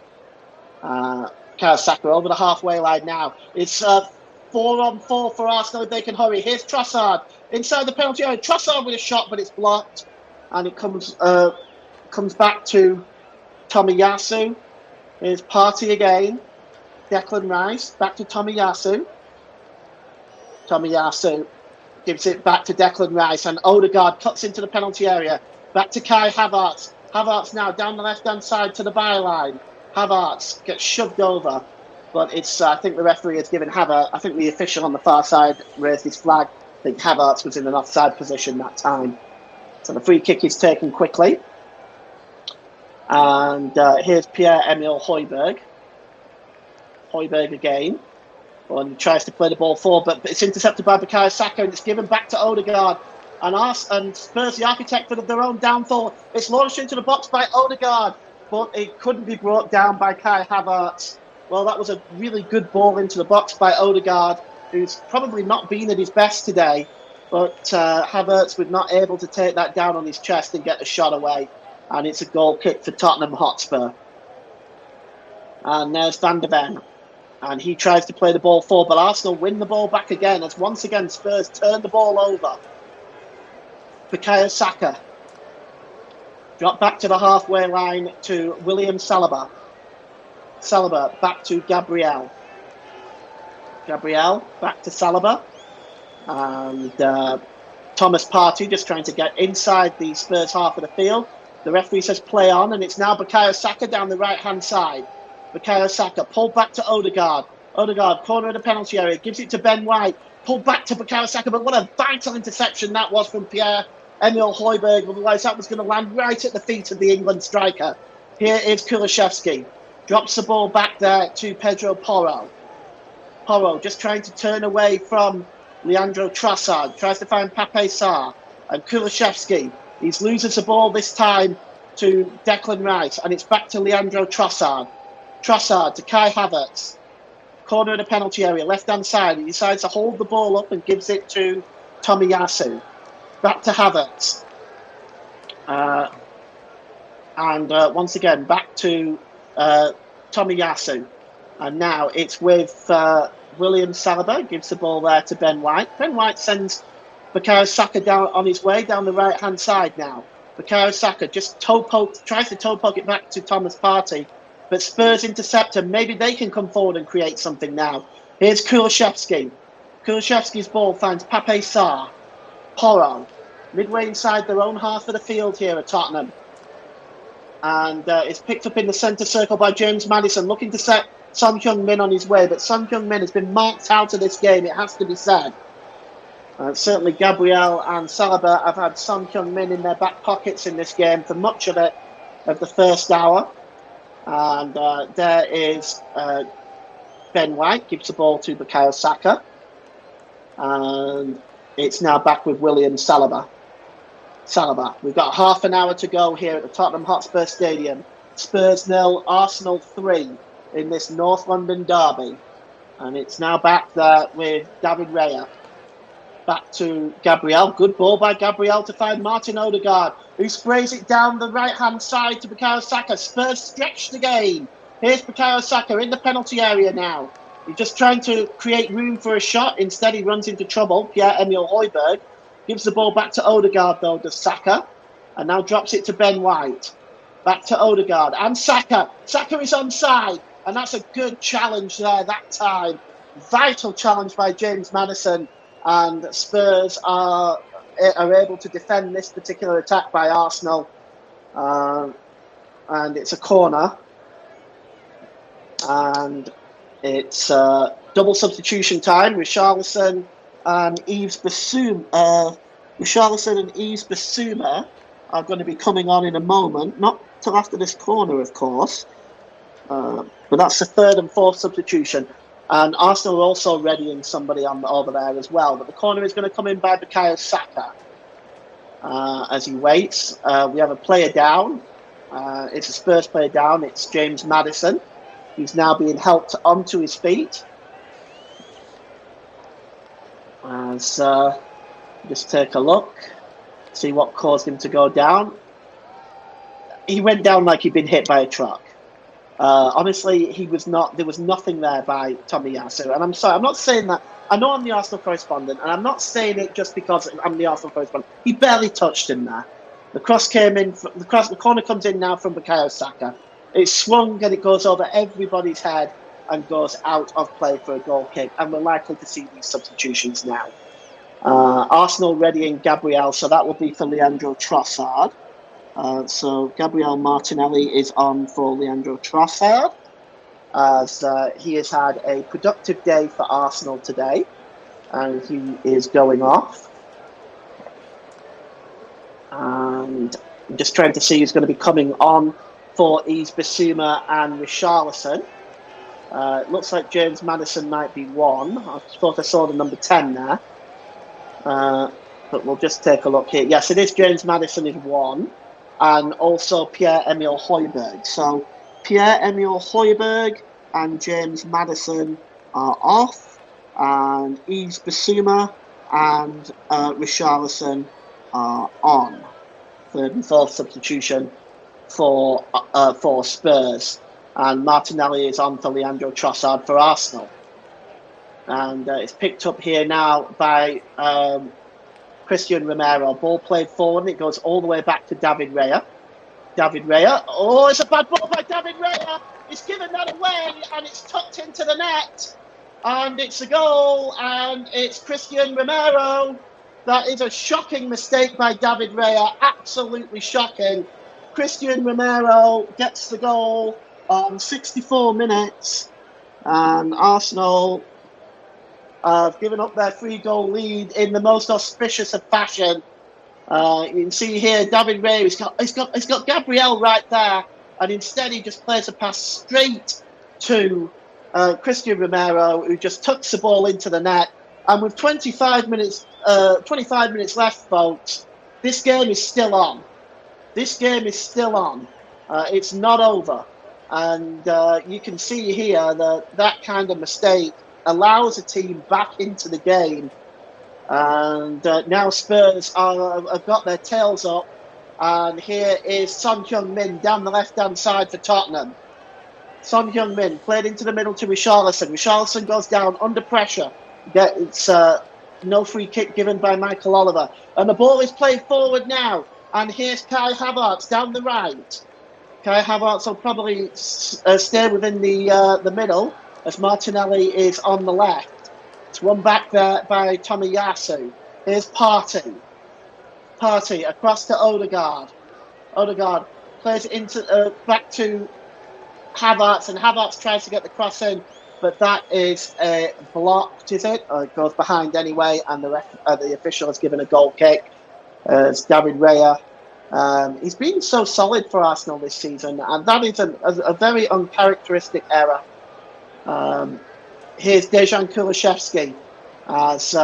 Bukayo Saka over the halfway line now. It's 4-on-4 for Arsenal if they can hurry. Here's Trossard inside the penalty area. Trossard with a shot, but it's blocked. And it comes back to Tomiyasu. Here's Partey again. Declan Rice back to Tomiyasu. Tomiyasu gives it back to Declan Rice, and Odegaard cuts into the penalty area. Back to Kai Havertz. Havertz now down the left-hand side to the byline. Havertz gets shoved over, but it's I think the referee has given Havertz. I think the official on the far side raised his flag. I think Havertz was in an offside position that time. So the free kick is taken quickly. And here's Pierre-Emile Højbjerg. Højbjerg again. And he tries to play the ball forward, but it's intercepted by Bukayo Saka, and it's given back to Odegaard. And Spurs, the architect of their own downfall, it's launched into the box by Odegaard, but it couldn't be brought down by Kai Havertz. Well, that was a really good ball into the box by Odegaard, who's probably not been at his best today, but Havertz was not able to take that down on his chest and get the shot away. And it's a goal kick for Tottenham Hotspur. And there's Van der Ven. And he tries to play the ball forward, but Arsenal win the ball back again as once again Spurs turn the ball over. Bukayo Saka. Drop back to the halfway line to William Saliba. Saliba back to Gabriel. Gabriel back to Saliba. And Thomas Partey just trying to get inside the Spurs half of the field. The referee says play on, and it's now Bukayo Saka down the right-hand side. Bukayo Saka pulled back to Odegaard. Odegaard, corner of the penalty area, gives it to Ben White. Pulled back to Bukayo Saka, but what a vital interception that was from Pierre Emil Højbjerg, otherwise that was going to land right at the feet of the England striker. Here is Kulusevski. Drops the ball back there to Pedro Porro. Porro just trying to turn away from Leandro Trossard. Tries to find Pape Sarr. And Kulusevski, he loses the ball this time to Declan Rice. And it's back to Leandro Trossard. Trossard to Kai Havertz. Corner of the penalty area, left-hand side. He decides to hold the ball up and gives it to Tomiyasu. Back to Havertz. And once again, back to Tomiyasu. And now it's with William Saliba. Gives the ball there to Ben White. Ben White sends Bukayo Saka down on his way down the right-hand side now. Bukayo Saka just tries to toe poke it back to Thomas Partey. But Spurs intercept him. Maybe they can come forward and create something now. Here's Kulusevski. Kulusevski's ball finds Pape Sarr. Porro. Midway inside their own half of the field here at Tottenham. And it's picked up in the centre circle by James Maddison, looking to set Son Heung-min on his way. But Son Heung-min has been marked out of this game, it has to be said. Certainly Gabriel and Saliba have had Son Heung-min in their back pockets in this game for much of it, of the first hour. And there is Ben White, gives the ball to Bukayo Saka. And it's now back with William Saliba. We've got half an hour to go here at the Tottenham Hotspur Stadium. Spurs 0, Arsenal 3 in this North London derby. And it's now back there with David Raya. Back to Gabriel. Good ball by Gabriel to find Martin Odegaard, who sprays it down the right-hand side to Bukayo Saka. Spurs stretched again. Here's Bukayo Saka in the penalty area now. He's just trying to create room for a shot. Instead, he runs into trouble. Pierre-Emile Højbjerg gives the ball back to Odegaard, though, to Saka. And now drops it to Ben White. Back to Odegaard. And Saka. Saka is onside. And that's a good challenge there that time. Vital challenge by James Maddison. And Spurs are able to defend this particular attack by Arsenal. And it's a corner. And it's double substitution time. Richarlison and Yves Bissouma. Are going to be coming on in a moment. Not till after this corner, of course. But that's the third and fourth substitution. And Arsenal are also readying somebody over there as well. But the corner is going to come in by Bukayo Saka. As he waits, we have a player down. It's a Spurs player down. It's James Maddison. He's now being helped onto his feet. As just take a look, see what caused him to go down. He went down like he'd been hit by a truck. Honestly, he was not. There was nothing there by Tomiyasu, and I'm sorry. I'm not saying that. I know I'm the Arsenal correspondent, and I'm not saying it just because I'm the Arsenal correspondent. He barely touched him there. The cross came in. The corner comes in now from Bukayo Saka. It swung and it goes over everybody's head and goes out of play for a goal kick. And we're likely to see these substitutions now. Arsenal readying Gabriel, so that will be for Leandro Trossard. So Gabriel Martinelli is on for Leandro Trossard, as he has had a productive day for Arsenal today, and he is going off. And I'm just trying to see who's going to be coming on for Yves Bissouma and Richarlison. It looks like James Maddison might be one. I thought I saw the number 10 there. But we'll just take a look here. Yes, it is James Maddison is one. And also Pierre-Emile Højbjerg. So Pierre-Emile Højbjerg and James Maddison are off. And Yves Bissouma and Richarlison are on. Third and fourth substitution for Spurs. And Martinelli is on for Leandro Trossard for Arsenal. And it's picked up here now by Christian Romero. Ball played forward and it goes all the way back to David Raya. David Raya. Oh, it's a bad ball by David Raya. He's given that away and it's tucked into the net. And it's a goal and it's Christian Romero. That is a shocking mistake by David Raya. Absolutely shocking. Christian Romero gets the goal on 64 minutes. And Arsenal have given up their 3-goal lead in the most auspicious of fashion. You can see here, David Ray, he's got Gabriel right there, and instead he just plays a pass straight to Christian Romero, who just tucks the ball into the net. And with 25 minutes left, folks, this game is still on. This game is still on. It's not over. And you can see here that kind of mistake allows a team back into the game. And now Spurs have got their tails up. And here is Son Heung-min down the left-hand side for Tottenham. Son Heung-min played into the middle to Richarlison. Richarlison goes down under pressure. It's no free kick given by Michael Oliver. And the ball is played forward now. And here's Kai Havertz down the right. Kai Havertz will probably stay within the middle as Martinelli is on the left. It's run back there by Tomiyasu. Here's Partey. Partey across to Odegaard. Odegaard plays it into back to Havertz, and Havertz tries to get the cross in, but that is blocked, is it? Or it goes behind anyway, and the official has given a goal kick. It's David Raya. He's been so solid for Arsenal this season, and that is a very uncharacteristic error. Here's Dejan Kulusevski as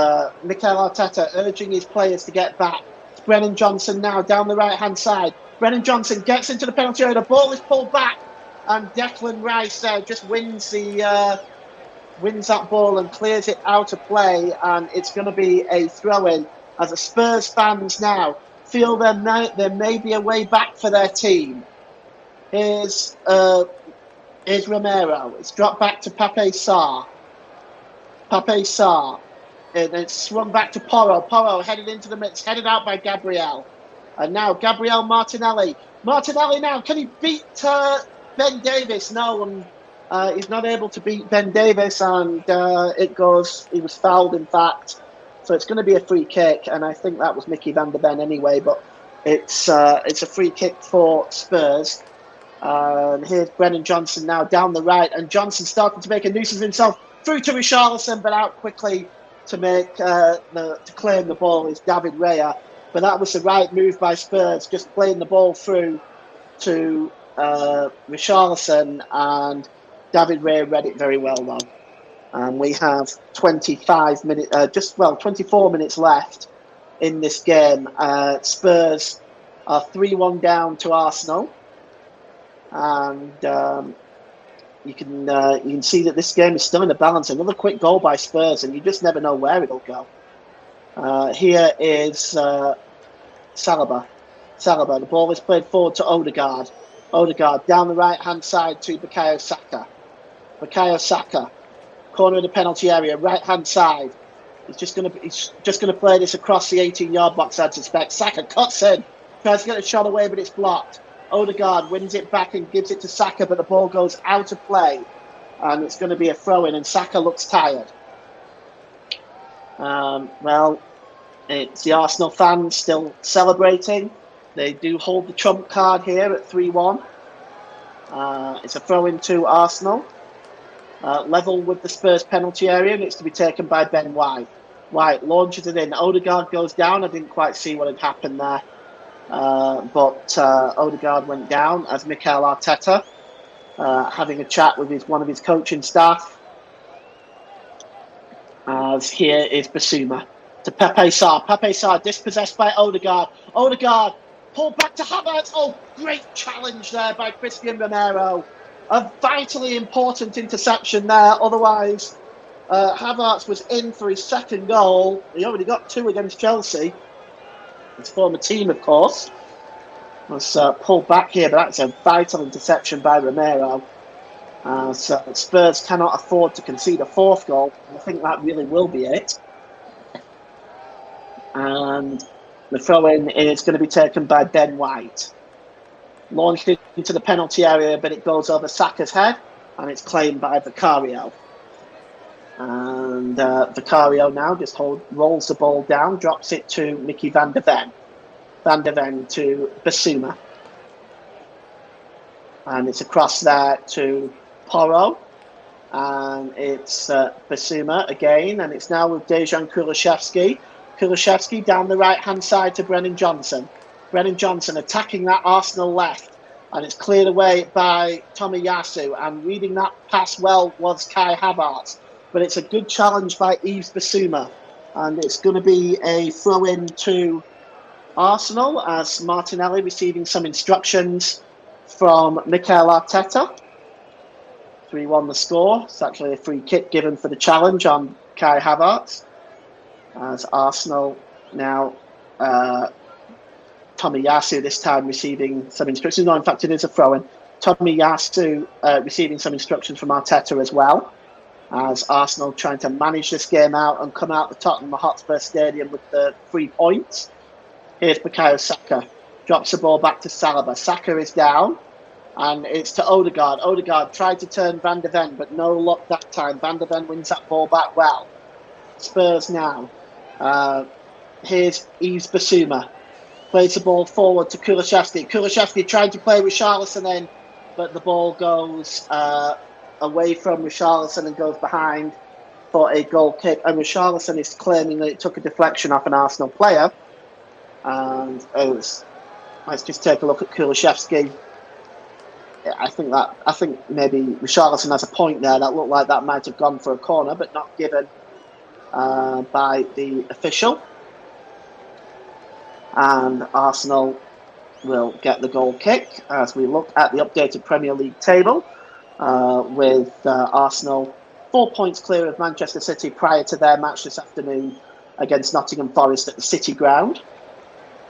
Mikel Arteta urging his players to get back. It's Brennan Johnson now down the right-hand side. Brennan Johnson gets into the penalty area. The ball is pulled back, and Declan Rice just wins that ball and clears it out of play, and it's going to be a throw-in as the Spurs fans now feel there may be a way back for their team. Here's Romero. It's dropped back to Pape Sarr. Pape Sarr. And it's swung back to Porro. Porro headed into the mix, headed out by Gabriel. And now Gabriel Martinelli. Martinelli now, can he beat Ben Davis? No, and he's not able to beat Ben Davis, and he was fouled, in fact. So it's going to be a free kick, and I think that was Mickey van der Ven anyway, but it's a free kick for Spurs. Here's Brennan Johnson now down the right, and Johnson starting to make a nuisance of himself through to Richarlison, but out quickly to claim the ball is David Raya. But that was the right move by Spurs, just playing the ball through to Richarlison, and David Raya read it very well though. And we have 24 minutes left in this game. Spurs are 3-1 down to Arsenal, and you can see that this game is still in the balance. Another quick goal by Spurs, and you just never know where it'll go. Here is Saliba. The ball is played forward to Odegaard. Odegaard down the right-hand side to Bukayo Saka. Bukayo Saka, corner of the penalty area, right-hand side. He's just gonna play this across the 18-yard box, I'd suspect. Saka cuts in, tries to get a shot away, but it's blocked. Odegaard wins it back and gives it to Saka, but the ball goes out of play, and it's going to be a throw-in, and Saka looks tired. Well, it's the Arsenal fans still celebrating. They do hold the trump card here at 3-1. It's a throw-in to Arsenal. Level with the Spurs penalty area, and it's to be taken by Ben White. White launches it in. Odegaard goes down. I didn't quite see what had happened there. But Odegaard went down as Mikel Arteta having a chat with one of his coaching staff. As here is Basuma to Pape Sarr. Pape Sarr dispossessed by Odegaard. Odegaard pulled back to Havertz. Oh, great challenge there by Christian Romero. A vitally important interception there. Otherwise, Havertz was in for his second goal. He already got 2 against Chelsea. His former team, of course, was pulled back here, but that's a vital interception by Romero. So Spurs cannot afford to concede a 4th goal. I think that really will be it. And the throw-in is going to be taken by Ben White. Launched into the penalty area, but it goes over Saka's head, and it's claimed by Vicario. And Vicario now just rolls the ball down, drops it to Mickey van der Ven. Van der Ven to Basuma. And it's across there to Porro. And it's Basuma again, and it's now with Dejan Kulusevski. Kulusevski down the right-hand side to Brennan Johnson. Brennan Johnson attacking that Arsenal left, and it's cleared away by Tomiyasu. And reading that pass well was Kai Havertz, but it's a good challenge by Yves Bissouma, and it's going to be a throw-in to Arsenal as Martinelli receiving some instructions from Mikel Arteta. 3-1 the score. It's actually a free kick given for the challenge on Kai Havertz. As Arsenal now, Tomiyasu this time receiving some instructions. No, in fact, it is a throw-in. Tomiyasu receiving some instructions from Arteta as well. As Arsenal trying to manage this game out and come out the Tottenham Hotspur Stadium with the 3 points. Here's Bukayo Saka. Drops the ball back to Saliba. Saka is down. And it's to Odegaard. Odegaard tried to turn Van de Ven, but no luck that time. Van de Ven wins that ball back well. Spurs now. Here's Yves Bissouma. Plays the ball forward to Kulusevski. Kulusevski tried to play Richarlison in, but the ball goes away from Richarlison and goes behind for a goal kick. And Richarlison is claiming that it took a deflection off an Arsenal player. And let's just take a look at Kulusevski. I think maybe Richarlison has a point there. That looked like that might have gone for a corner, but not given by the official. And Arsenal will get the goal kick as we look at the updated Premier League table with Arsenal 4 points clear of Manchester City prior to their match this afternoon against Nottingham Forest at the City Ground.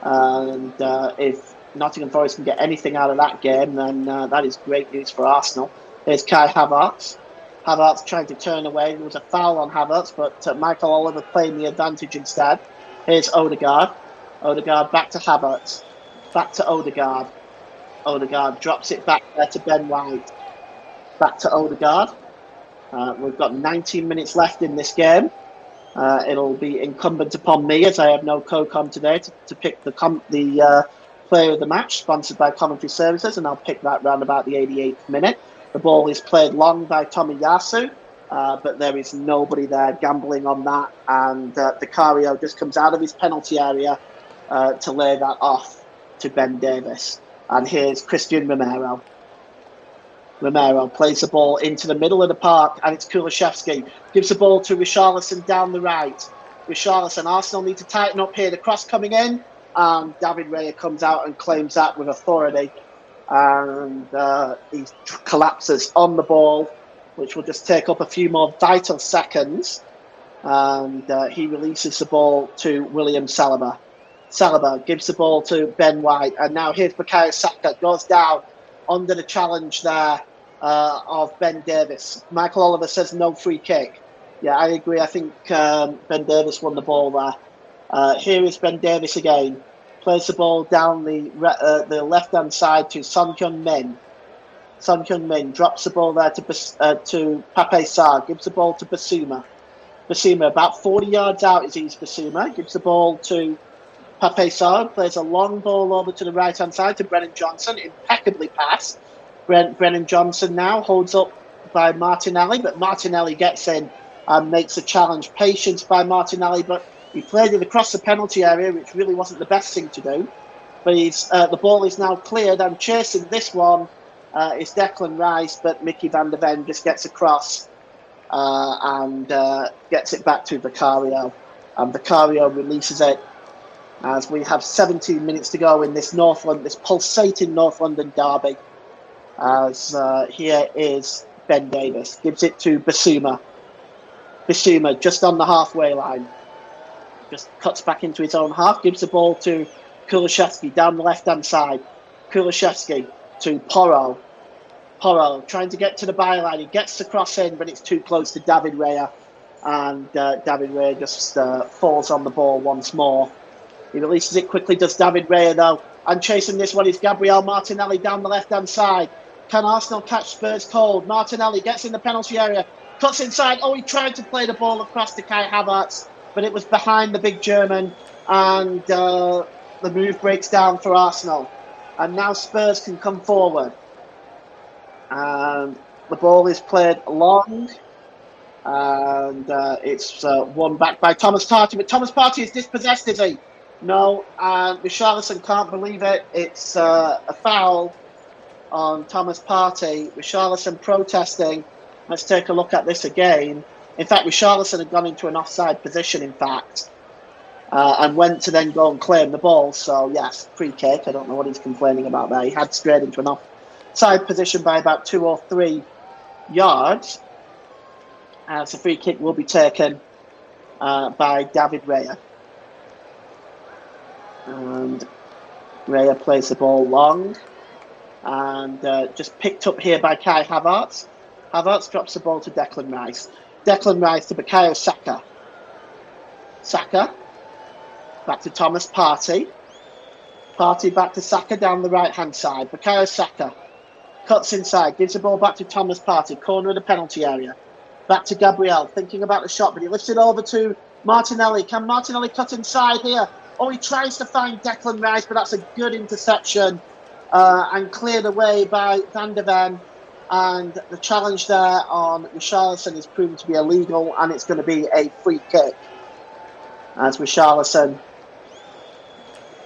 And if Nottingham Forest can get anything out of that game, then that is great news for Arsenal. Here's Kai Havertz. Havertz trying to turn away. There was a foul on Havertz, but Michael Oliver playing the advantage instead. Here's Odegaard. Odegaard back to Havertz. Back to Odegaard. Odegaard drops it back there to Ben White. Back to Odegaard. We've got 19 minutes left in this game. It'll be incumbent upon me, as I have no co-com today, to pick the player of the match, sponsored by Commentary Services, and I'll pick that round about the 88th minute. The ball is played long by Tomiyasu, but there is nobody there gambling on that, and Vicario just comes out of his penalty area to lay that off to Ben Davies. And here's Christian Romero. Romero plays the ball into the middle of the park, and it's Kulusevski. Gives the ball to Richarlison down the right. Richarlison, Arsenal need to tighten up here. The cross coming in, and David Raya comes out and claims that with authority. And he collapses on the ball, which will just take up a few more vital seconds. And he releases the ball to William Saliba. Saliba gives the ball to Ben White. And now here's Bukayo Saka, goes down under the challenge there of Ben Davies. Michael Oliver says no free kick. Yeah, I agree. I think Ben Davies won the ball there. Here is Ben Davies again. Plays the ball down the left-hand side to Son Heung-min. Son Heung-min drops the ball there to Pape Sarr. Gives the ball to Bissouma. Bissouma about 40 yards out is Yves Bissouma. Gives the ball to Pape Sarr. Plays a long ball over to the right-hand side to Brennan Johnson. Impeccably passed. Brennan Johnson now holds up by Martinelli, but Martinelli gets in and makes a challenge. Patience by Martinelli, but he played it across the penalty area, which really wasn't the best thing to do. But the ball is now cleared, and chasing this one is Declan Rice, but Mickey van der Ven just gets across and gets it back to Vicario. And Vicario releases it as we have 17 minutes to go in this this pulsating North London derby. As here is Ben Davies, gives it to Bissouma. Bissouma just on the halfway line. Just cuts back into his own half, gives the ball to Kulusevski down the left-hand side. Kulusevski to Porro. Porro trying to get to the byline. He gets the cross in, but it's too close to David Raya. And David Raya just falls on the ball once more. He releases it quickly, does David Raya, though. And chasing this one is Gabriel Martinelli down the left-hand side. Can Arsenal catch Spurs cold? Martinelli gets in the penalty area, cuts inside. Oh, he tried to play the ball across to Kai Havertz, but it was behind the big German, and the move breaks down for Arsenal. And now Spurs can come forward. And the ball is played long And it's won back by Thomas Partey. But Thomas Partey is dispossessed, is he? No, and Richarlison can't believe it. It's a foul on Thomas Partey. Richarlison protesting. Let's take a look at this again. In fact, Richarlison had gone into an offside position, in fact, and went to then go and claim the ball. So, yes, free kick. I don't know what he's complaining about there. He had strayed into an offside position by about 2 or 3 yards. So free kick will be taken by David Raya. And Raya plays the ball long. And just picked up here by Kai Havertz. Havertz drops the ball to Declan Rice. Declan Rice to Bukayo Saka. Saka. Back to Thomas Partey. Partey back to Saka down the right-hand side. Bukayo Saka. Cuts inside. Gives the ball back to Thomas Partey. Corner of the penalty area. Back to Gabriel. Thinking about the shot, but he lifts it over to Martinelli. Can Martinelli cut inside here? Oh, he tries to find Declan Rice, but that's a good interception. And cleared away by Van de Ven. And the challenge there on Richarlison is proven to be illegal, and it's going to be a free kick. As Richarlison,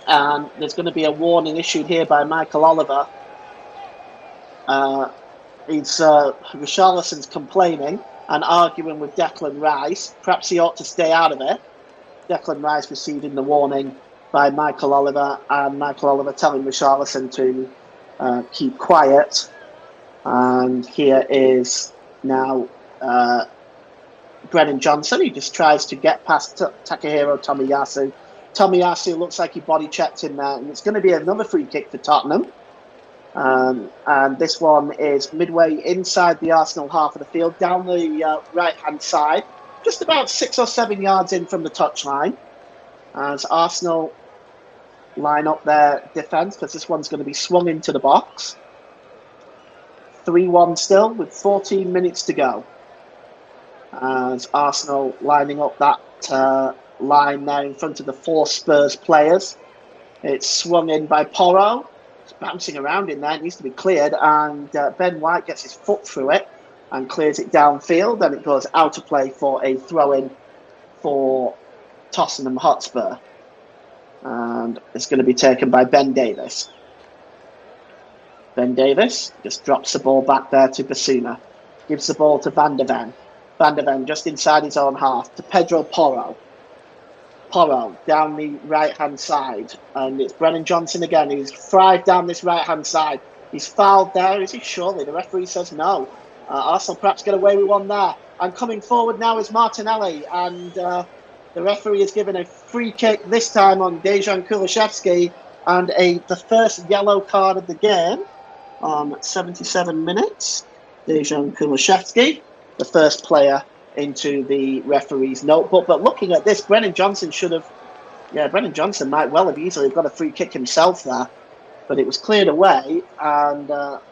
and there's going to be a warning issued here by Michael Oliver. Richarlison's complaining and arguing with Declan Rice. Perhaps he ought to stay out of it. Declan Rice receiving the warning by Michael Oliver, and Michael Oliver telling Richarlison to keep quiet. And here is now Brennan Johnson. He just tries to get past Takahiro Tomiyasu. Tomiyasu looks like he body checked him there, and it's going to be another free kick for Tottenham. And this one is midway inside the Arsenal half of the field, down the right-hand side, just about 6 or 7 yards in from the touchline. As Arsenal line up their defence, because this one's going to be swung into the box. 3-1 still, with 14 minutes to go. As Arsenal lining up that line there in front of the 4 Spurs players. It's swung in by Porro. It's bouncing around in there. It needs to be cleared. And Ben White gets his foot through it and clears it downfield. And it goes out of play for a throw-in for Tottenham Hotspur. And it's going to be taken by Ben Davies. Ben Davies just drops the ball back there to Basuma. Gives the ball to Van de Ven. Van de Ven just inside his own half to Pedro Porro. Porro down the right-hand side. And it's Brennan Johnson again. He's thrived down this right-hand side. He's fouled there, is he? Surely. The referee says no. Arsenal perhaps get away with one there. And coming forward now is Martinelli. And the referee has given a free kick this time on Dejan Kulusevski. And the first yellow card of the game on 77 minutes. Dejan Kulusevski, the first player into the referee's notebook. But looking at this, Brennan Johnson Brennan Johnson might well have easily got a free kick himself there. But it was cleared away, and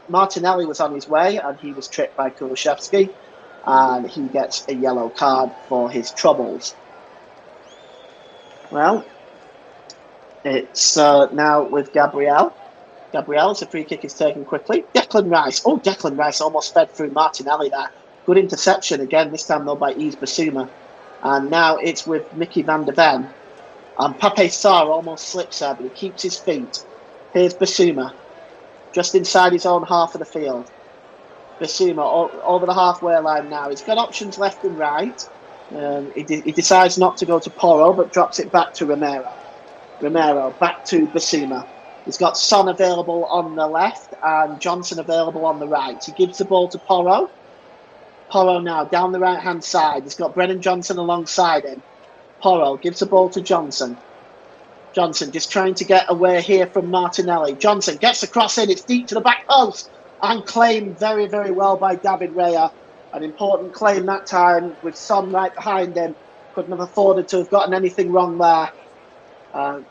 Martinelli was on his way, and he was tripped by Kulusevski, and he gets a yellow card for his troubles. Well, it's now with Gabriel. Gabriel, the free kick is taken quickly. Declan Rice. Oh, Declan Rice almost fed through Martinelli there. Good interception again, this time though by Yves Basuma. And now it's with Mickey van der Ven. And Pape Sarr almost slips there, but he keeps his feet. Here's Basuma, just inside his own half of the field. Basuma over the halfway line now. He's got options left and right. He decides not to go to Porro, but drops it back to Romero. Romero back to Basuma. He's got Son available on the left and Johnson available on the right. He gives the ball to Porro. Porro now down the right-hand side. He's got Brennan Johnson alongside him. Porro gives the ball to Johnson. Johnson just trying to get away here from Martinelli. Johnson gets the cross in. It's deep to the back post and claimed very, very well by David Raya. An important claim that time with Son right behind him. Couldn't have afforded to have gotten anything wrong there.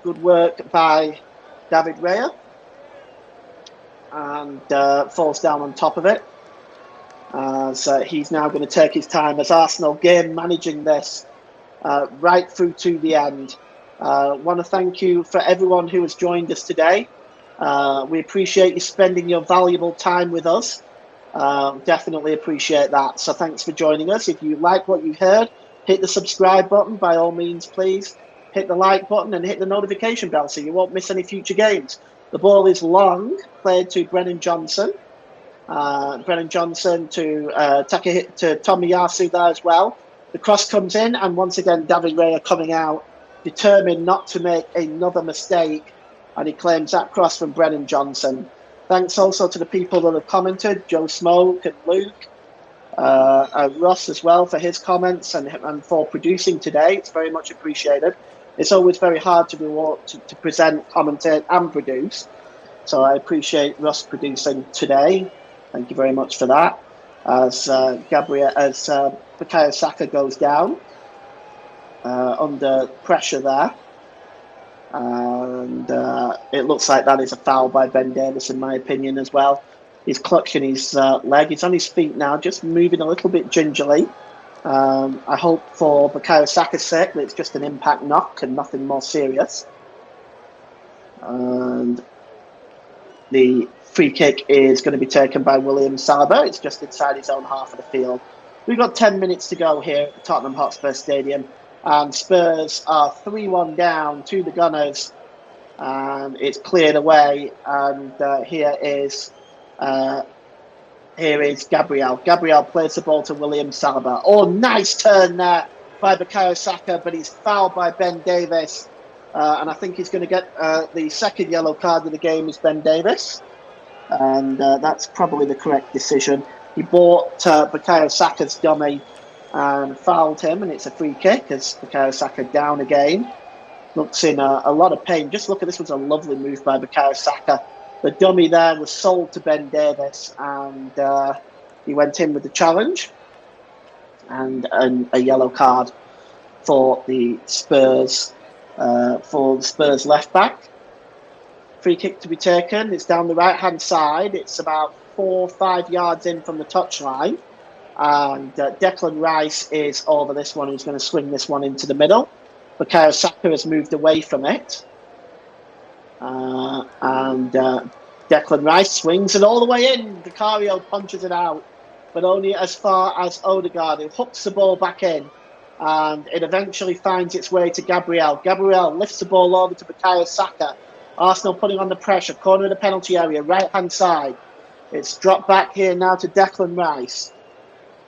Good work by David Raya. And falls down on top of it. So he's now going to take his time as Arsenal game managing this right through to the end. Want to thank you for everyone who has joined us today. We appreciate you spending your valuable time with us. Definitely appreciate that. So thanks for joining us. If you like what you heard, hit the subscribe button by all means, please. Hit the like button and hit the notification bell so you won't miss any future games. The ball is long, played to Brennan Johnson. Brennan Johnson to Tomiyasu there as well. The cross comes in, and once again, David Raya coming out, determined not to make another mistake, and he claims that cross from Brennan Johnson. Thanks also to the people that have commented, Joe Smoke and Luke, Ross as well for his comments and for producing today. It's very much appreciated. It's always very hard to present, commentate, and produce. So I appreciate Ross producing today. Thank you very much for that. As Bukayo Saka goes down under pressure there. And it looks like that is a foul by Ben Davies, in my opinion, as well. He's clutching his leg. He's on his feet now, just moving a little bit gingerly. I hope for Bukayo Saka's sake that it's just an impact knock and nothing more serious. And the free kick is going to be taken by William Saliba. It's just inside his own half of the field. We've got 10 minutes to go here at the Tottenham Hotspur Stadium. And Spurs are 3-1 down to the Gunners. And it's cleared away. And here is Gabriel. Gabriel plays the ball to William Saliba. Oh, nice turn there by Bukayo Saka, but he's fouled by Ben Davies. And I think he's going to get the second yellow card of the game is Ben Davies. And that's probably the correct decision. He bought Bukayo Saka's dummy and fouled him, and it's a free kick as Bukayo Saka down again. Looks in a lot of pain. Just look at this, was a lovely move by Bukayo Saka. The dummy there was sold to Ben Davies, and he went in with the challenge and a yellow card for the Spurs left back. Free kick to be taken. It's down the right-hand side. It's about 4 or 5 yards in from the touchline. And Declan Rice is over this one. He's going to swing this one into the middle. Bukayo Saka has moved away from it. And Declan Rice swings it all the way in. Vicario punches it out, but only as far as Odegaard, who hooks the ball back in. And it eventually finds its way to Gabriel. Gabriel lifts the ball over to Bukayo Saka. Arsenal putting on the pressure. Corner of the penalty area, right-hand side. It's dropped back here now to Declan Rice.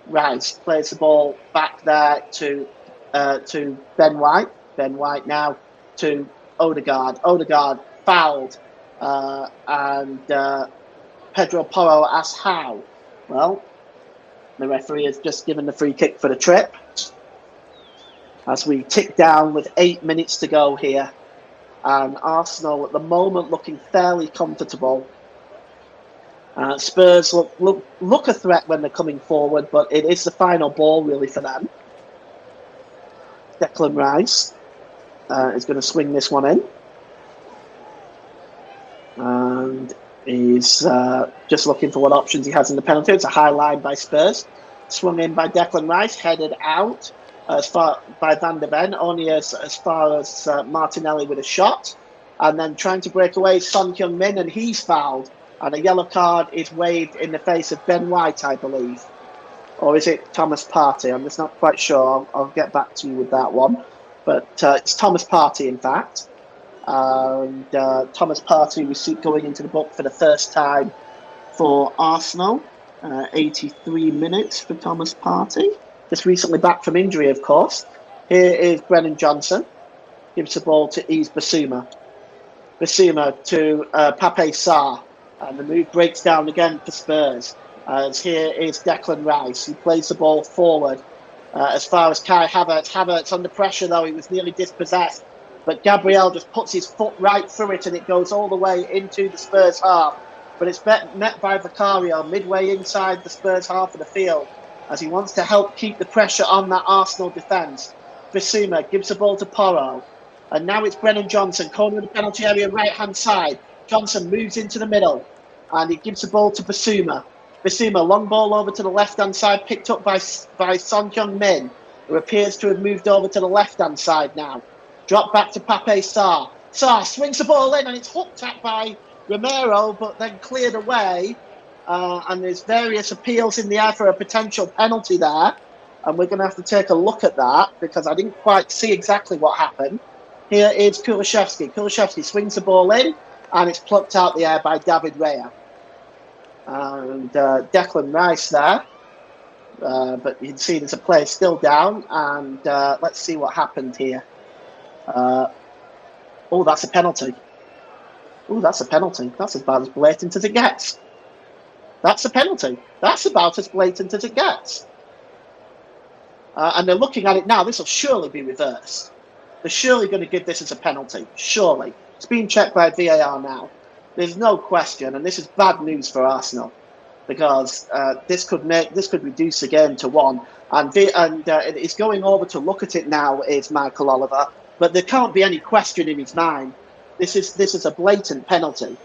Rice plays the ball back there to Ben White. Ben White now to Odegaard. Odegaard fouled. And Pedro Porro asks how. Well, the referee has just given the free kick for the trip. As we tick down with 8 minutes to go here. And Arsenal at the moment looking fairly comfortable. Spurs look a threat when they're coming forward, but it is the final ball really for them. Declan Rice is going to swing this one in. And he's just looking for what options he has in the penalty. It's a high line by Spurs. Swung in by Declan Rice, headed out as far by Van der Ven, only as far as Martinelli with a shot. And then trying to break away Son Heung-min, and he's fouled. And a yellow card is waved in the face of Ben White, I believe. Or is it Thomas Partey? I'm just not quite sure. I'll get back to you with that one. But it's Thomas Partey, in fact. And Thomas Partey was going into the book for the first time for Arsenal. 83 minutes for Thomas Partey. Just recently back from injury, of course. Here is Brennan Johnson. Gives the ball to Yves Bissouma. Bissouma to Pape Sarr. And the move breaks down again for Spurs. As here is Declan Rice. He plays the ball forward as far as Kai Havertz. Havertz under pressure, though. He was nearly dispossessed. But Gabriel just puts his foot right through it, and it goes all the way into the Spurs half. But it's met by Vicario midway inside the Spurs half of the field, as he wants to help keep the pressure on that Arsenal defence. Bissouma gives the ball to Porro. And now it's Brennan Johnson, corner of the penalty area, right-hand side. Johnson moves into the middle, and he gives the ball to Bissouma. Bissouma, long ball over to the left-hand side, picked up by Son Heung-min, who appears to have moved over to the left-hand side now. Drop back to Pape Sarr. Sarr swings the ball in, and it's hooked at by Romero, but then cleared away and there's various appeals in the air for a potential penalty there. And we're going to have to take a look at that because I didn't quite see exactly what happened. Here is Kulishevsky. Kulishevsky swings the ball in, and it's plucked out the air by David Raya. And Declan Rice there. But you can see there's a player still down, and let's see what happened here. Oh, that's a penalty. Oh, that's a penalty. That's about as blatant as it gets. That's a penalty. That's about as blatant as it gets. And they're looking at it now. This will surely be reversed. They're surely going to give this as a penalty. Surely. It's being checked by VAR now. There's no question, and this is bad news for Arsenal because this could reduce the game to 1. And it's going over to look at it now is Michael Oliver, but there can't be any question in his mind. This is a blatant penalty,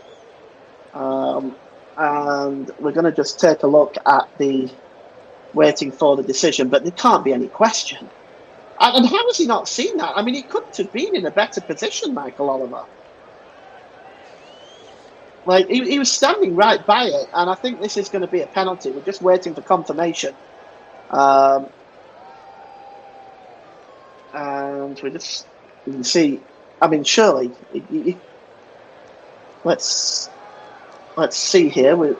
and we're going to just take a look at the waiting for the decision, but there can't be any question. And how has he not seen that? I mean, he couldn't have been in a better position, Michael Oliver. Like, he was standing right by it, and I think this is going to be a penalty. We're just waiting for confirmation. And you can see, I mean, surely, let's see here.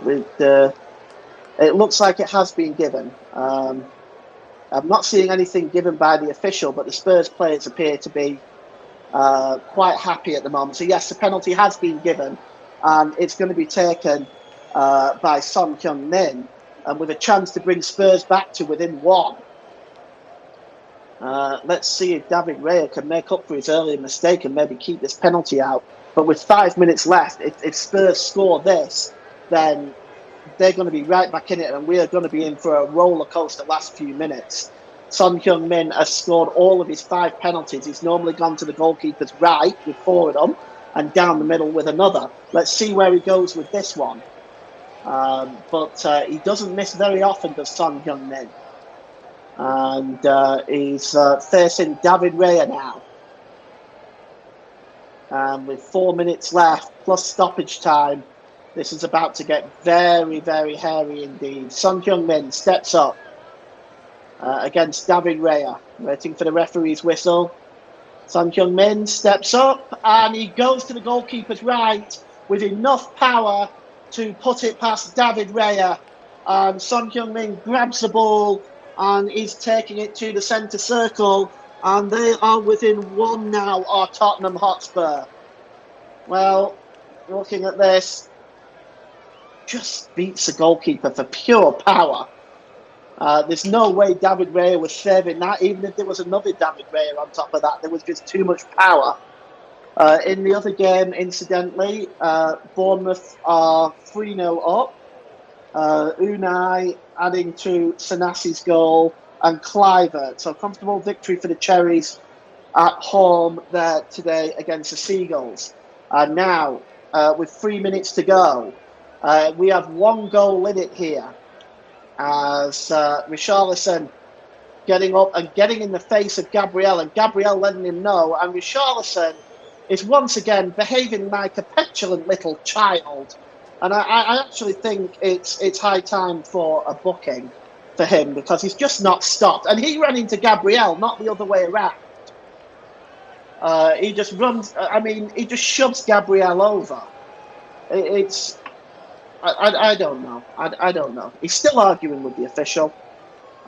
It looks like it has been given. I'm not seeing anything given by the official, but the Spurs players appear to be quite happy at the moment. So yes, the penalty has been given, and it's going to be taken by Son Heung-min, and with a chance to bring Spurs back to within 1. Let's see if David Raya can make up for his earlier mistake and maybe keep this penalty out. But with 5 minutes left, if Spurs score this, then they're going to be right back in it, and we are going to be in for a roller coaster last few minutes. Son Heung-min has scored all of his 5 penalties. He's normally gone to the goalkeeper's right with 4 of them, and down the middle with another. Let's see where he goes with this one. But he doesn't miss very often, does Son Heung-min. And he's facing David Raya now. And with 4 minutes left, plus stoppage time, this is about to get very, very hairy indeed. Son Heung-min steps up against David Raya, waiting for the referee's whistle. Son Heung-min steps up, and he goes to the goalkeeper's right with enough power to put it past David Raya. And Son Heung-min grabs the ball, and he's taking it to the centre circle. And they are within 1 now, are Tottenham Hotspur. Well, looking at this, just beats the goalkeeper for pure power. There's no way David Raya was saving that. Even if there was another David Raya on top of that, there was just too much power. In the other game, incidentally, Bournemouth are 3-0 up. Unai adding to Sanasi's goal, and Clivert. So comfortable victory for the Cherries at home there today against the Seagulls. Now, with 3 minutes to go, we have 1 goal in it here, as Richarlison getting up and getting in the face of Gabriel, and Gabriel letting him know, and Richarlison is once again behaving like a petulant little child. And I actually think it's high time for a booking for him, because he's just not stopped. And he ran into Gabriel, not the other way around. He just runs, he just shoves Gabriel over. I don't know. I don't know. He's still arguing with the official.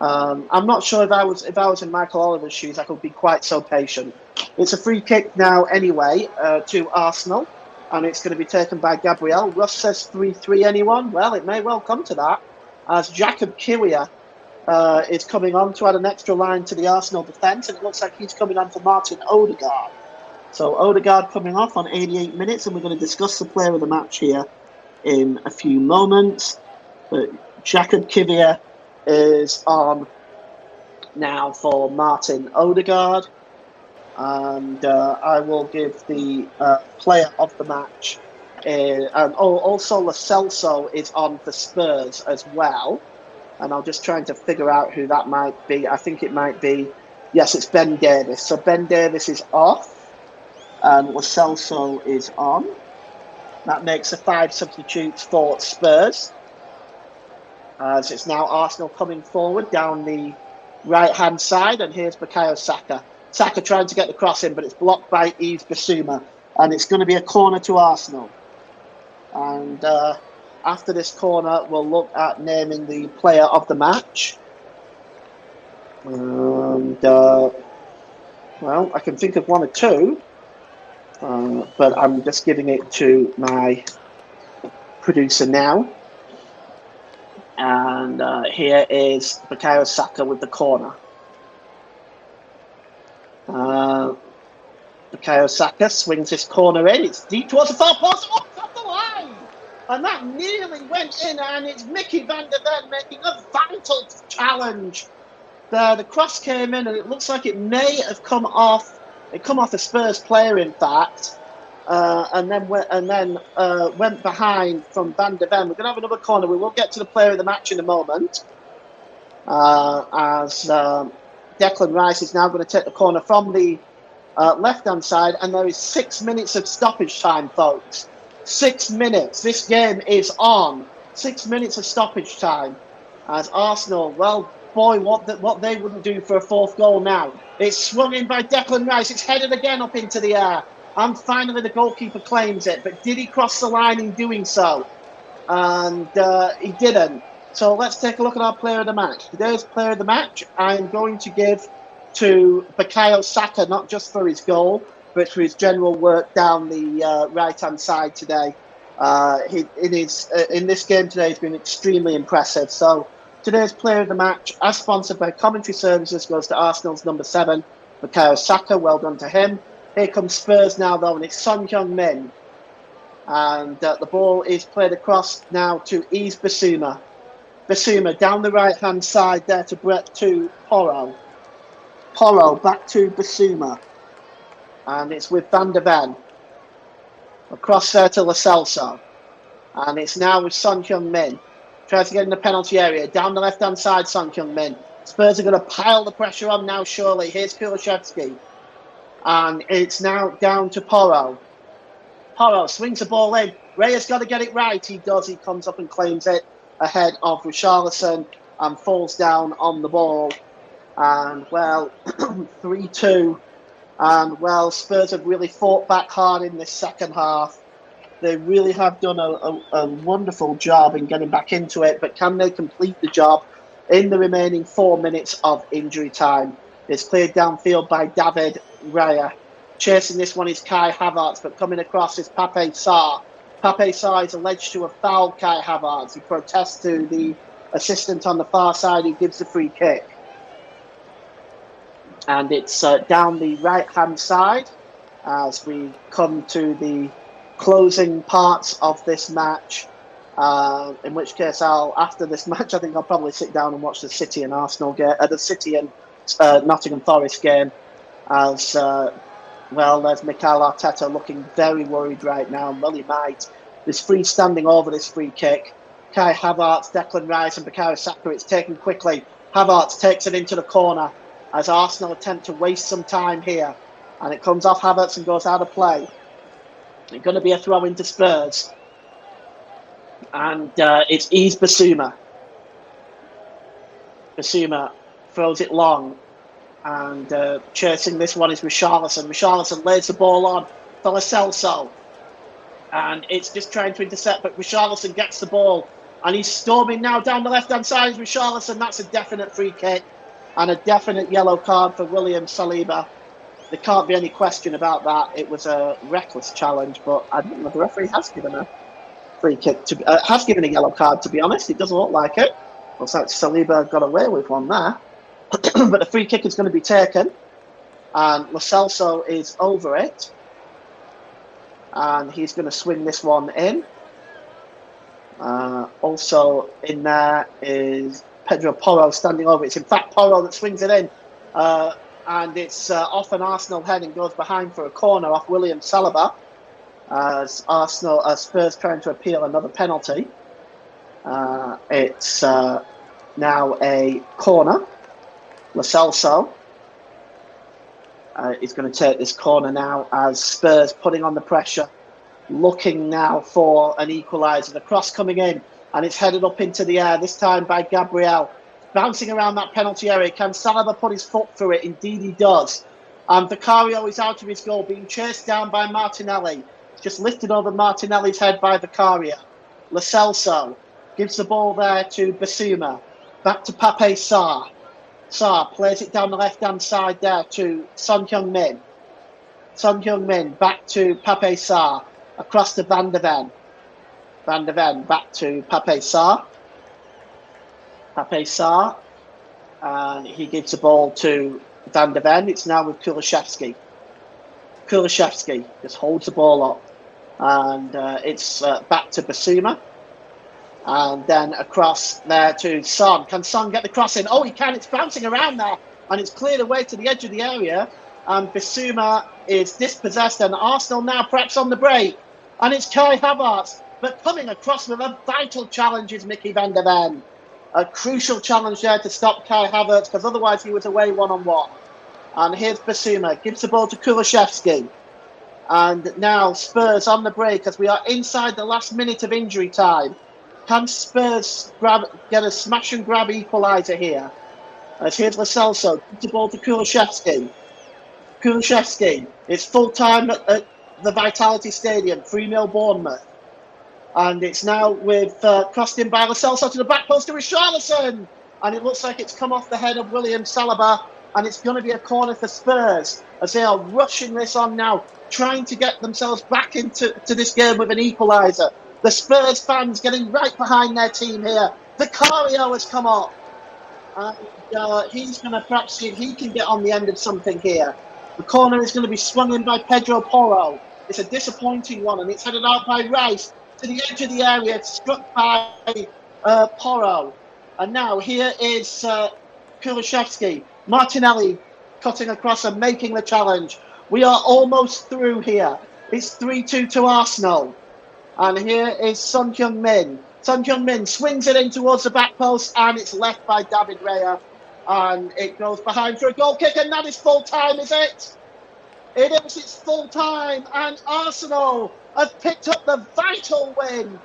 I'm not sure if I was in Michael Oliver's shoes, I could be quite so patient. It's a free kick now anyway to Arsenal, and it's going to be taken by Gabriel. Russ says 3-3. Anyone? Well, it may well come to that, as Jacob Kiwior is coming on to add an extra line to the Arsenal defence, and it looks like he's coming on for Martin Odegaard. So Odegaard coming off on 88 minutes, and we're going to discuss the player of the match here in a few moments. But Jacob Kiwior is on now for Martin Odegaard, and I will give the player of the match. And also Lo Celso is on for Spurs as well, and I'm just trying to figure out who that might be. I think it might be, yes, it's Ben Davis. So Ben Davis is off, and Lo Celso is on. That makes the 5 substitutes for Spurs. As it's now Arsenal coming forward down the right-hand side, and here's Bukayo Saka. Saka trying to get the cross in, but it's blocked by Yves Bissouma, and it's going to be a corner to Arsenal. And after this corner, we'll look at naming the player of the match. And, well, I can think of one or two, but I'm just giving it to my producer now. And here is Bukayo Saka with the corner. Bukayo Saka swings this corner in. It's deep towards the far post. Oh, it's off the line! And that nearly went in, and it's Mickey van der Ven making a vital challenge. The cross came in, and it looks like it may have come off. It come off a Spurs player, in fact, and then went behind from Van der Ven. We're going to have another corner. We will get to the player of the match in a moment, as Declan Rice is now going to take the corner from the left-hand side, and there is 6 minutes of stoppage time, folks. 6 minutes. This game is on. 6 minutes of stoppage time, as Arsenal, well, boy, what they wouldn't do for a fourth goal now. It's swung in by Declan Rice. It's headed again up into the air. And finally the goalkeeper claims it. But did he cross the line in doing so? And he didn't. So let's take a look at our player of the match. Today's player of the match, I'm going to give to Bukayo Saka, not just for his goal, but for his general work down the right-hand side today. In this game today, he's been extremely impressive. So today's player of the match, as sponsored by Commentary Services, goes to Arsenal's number 7, Bukayo Saka. Well done to him. Here comes Spurs now, though, and it's Son Heung-min. And the ball is played across now to Yves Bissouma. Bissouma down the right-hand side there to Porro. Porro back to Bissouma. And it's with Van der Ven. Across there to Lo Celso. And it's now with Son Heung-min. Tries to get in the penalty area. Down the left-hand side, Son Heung-min. Spurs are going to pile the pressure on now, surely. Here's Kulusevski. And it's now down to Porro. Porro swings the ball in. Raya's got to get it right. He does. He comes up and claims it ahead of Richarlison and falls down on the ball. And, well, 3-2. And, well, Spurs have really fought back hard in this second half. They really have done a wonderful job in getting back into it, but can they complete the job in the remaining 4 minutes of injury time? It's cleared downfield by David Raya. Chasing this one is Kai Havertz, but coming across is Pape Sarr. Pape Sarr is alleged to have fouled Kai Havertz. He protests to the assistant on the far side who gives the free kick. And it's down the right-hand side as we come to the closing parts of this match, in which case after this match, I think I'll probably sit down and watch the City and Arsenal game, the City and Nottingham Forest game, as well, there's Mikel Arteta looking very worried right now. Well, he might. There's standing over this free kick. Kai Havertz, Declan Rice and Bukayo Saka. It's taken quickly. Havertz takes it into the corner as Arsenal attempt to waste some time here, and it comes off Havertz and goes out of play. It's going to be a throw into Spurs. And it's Yves Bissouma. Bissouma throws it long. And chasing this one is Richarlison. Richarlison lays the ball on for Lo Celso. And it's just trying to intercept, but Richarlison gets the ball. And he's storming now down the left-hand side. Richarlison, that's a definite free kick. And a definite yellow card for William Saliba. There can't be any question about that. It was a reckless challenge, but I don't know, the referee has given a free kick, has given a yellow card, to be honest. It doesn't look like it. Looks like Saliba got away with one there. But the free kick is going to be taken. And Lo Celso is over it. And he's going to swing this one in. Also in there is Pedro Porro standing over it. It's in fact Porro that swings it in. And it's off an Arsenal head and goes behind for a corner off William Saliba. As Spurs trying to appeal another penalty. It's now a corner. Lo Celso is going to take this corner now as Spurs putting on the pressure, looking now for an equaliser. The cross coming in and it's headed up into the air, this time by Gabriel. Bouncing around that penalty area. Can Saliba put his foot through it? Indeed he does. And Vicario is out of his goal, being chased down by Martinelli. It's just lifted over Martinelli's head by Vicario. Lo Celso gives the ball there to Basuma. Back to Pape Sarr. Sarr plays it down the left-hand side there to Son Heung-min. Son Heung-min back to Pape Sarr. Across to Van de Ven. Van de Ven back to Pape Sarr. Pape Sarr. And he gives the ball to Van de Ven. It's now with Kulusevski. Kulusevski just holds the ball up. And it's back to Basuma. And then across there to Son. Can Son get the cross in? Oh, he can. It's bouncing around there. And it's cleared away to the edge of the area. And Basuma is dispossessed. And Arsenal now perhaps on the break. And it's Kai Havertz. But coming across with a vital challenge is Mickey Van de Ven. A crucial challenge there to stop Kai Havertz, because otherwise he was away one-on-one. And here's Basuma. Gives the ball to Kulusevski. And now Spurs on the break as we are inside the last minute of injury time. Can Spurs get a smash and grab equaliser here? As here's Lo Celso. Gives the ball to Kulusevski. Kulusevski. It's full time at the Vitality Stadium. 3-0 Bournemouth. And it's now with crossed in by Lo Celso to the back post to Richarlison. And it looks like it's come off the head of William Saliba. And it's going to be a corner for Spurs as they are rushing this on now, trying to get themselves back into this game with an equaliser. The Spurs fans getting right behind their team here. Vicario has come up. And he's going to perhaps see if he can get on the end of something here. The corner is going to be swung in by Pedro Porro. It's a disappointing one, and it's headed out by Rice to the edge of the area. It's struck by Porro. And now here is Kulusevski. Martinelli cutting across and making the challenge. We are almost through here. It's 3-2 to Arsenal. And here is Son Heung-min. Son Heung-min swings it in towards the back post, and it's left by David Raya. And it goes behind for a goal kick, and that is full time, is it? It is, it's full time, and Arsenal have picked up the vital win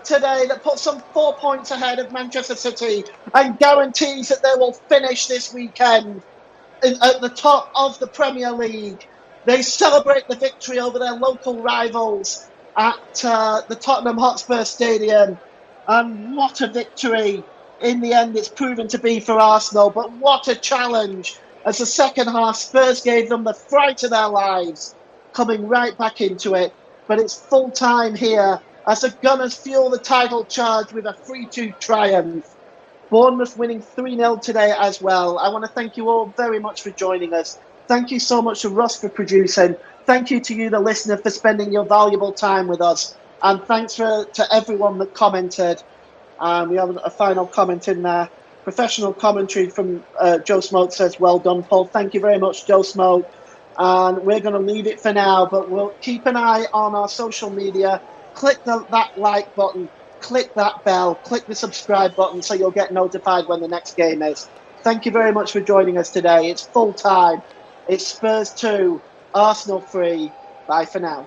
today that puts them 4 points ahead of Manchester City and guarantees that they will finish this weekend at the top of the Premier League. They celebrate the victory over their local rivals at the Tottenham Hotspur Stadium. And what a victory in the end it's proven to be for Arsenal. But what a challenge. As the second half, Spurs gave them the fright of their lives, coming right back into it. But it's full time here as the Gunners fuel the title charge with a 3-2 triumph. Bournemouth winning 3-0 today as well. I want to thank you all very much for joining us. Thank you so much to Russ for producing. Thank you to you, the listener, for spending your valuable time with us. And thanks to everyone that commented. We have a final comment in there. Professional commentary from Joe Smoke says, well done, Paul. Thank you very much, Joe Smoke. And we're going to leave it for now, but we'll keep an eye on our social media. Click that like button, click that bell, click the subscribe button so you'll get notified when the next game is. Thank you very much for joining us today. It's full time. It's Spurs 2, Arsenal 3. Bye for now.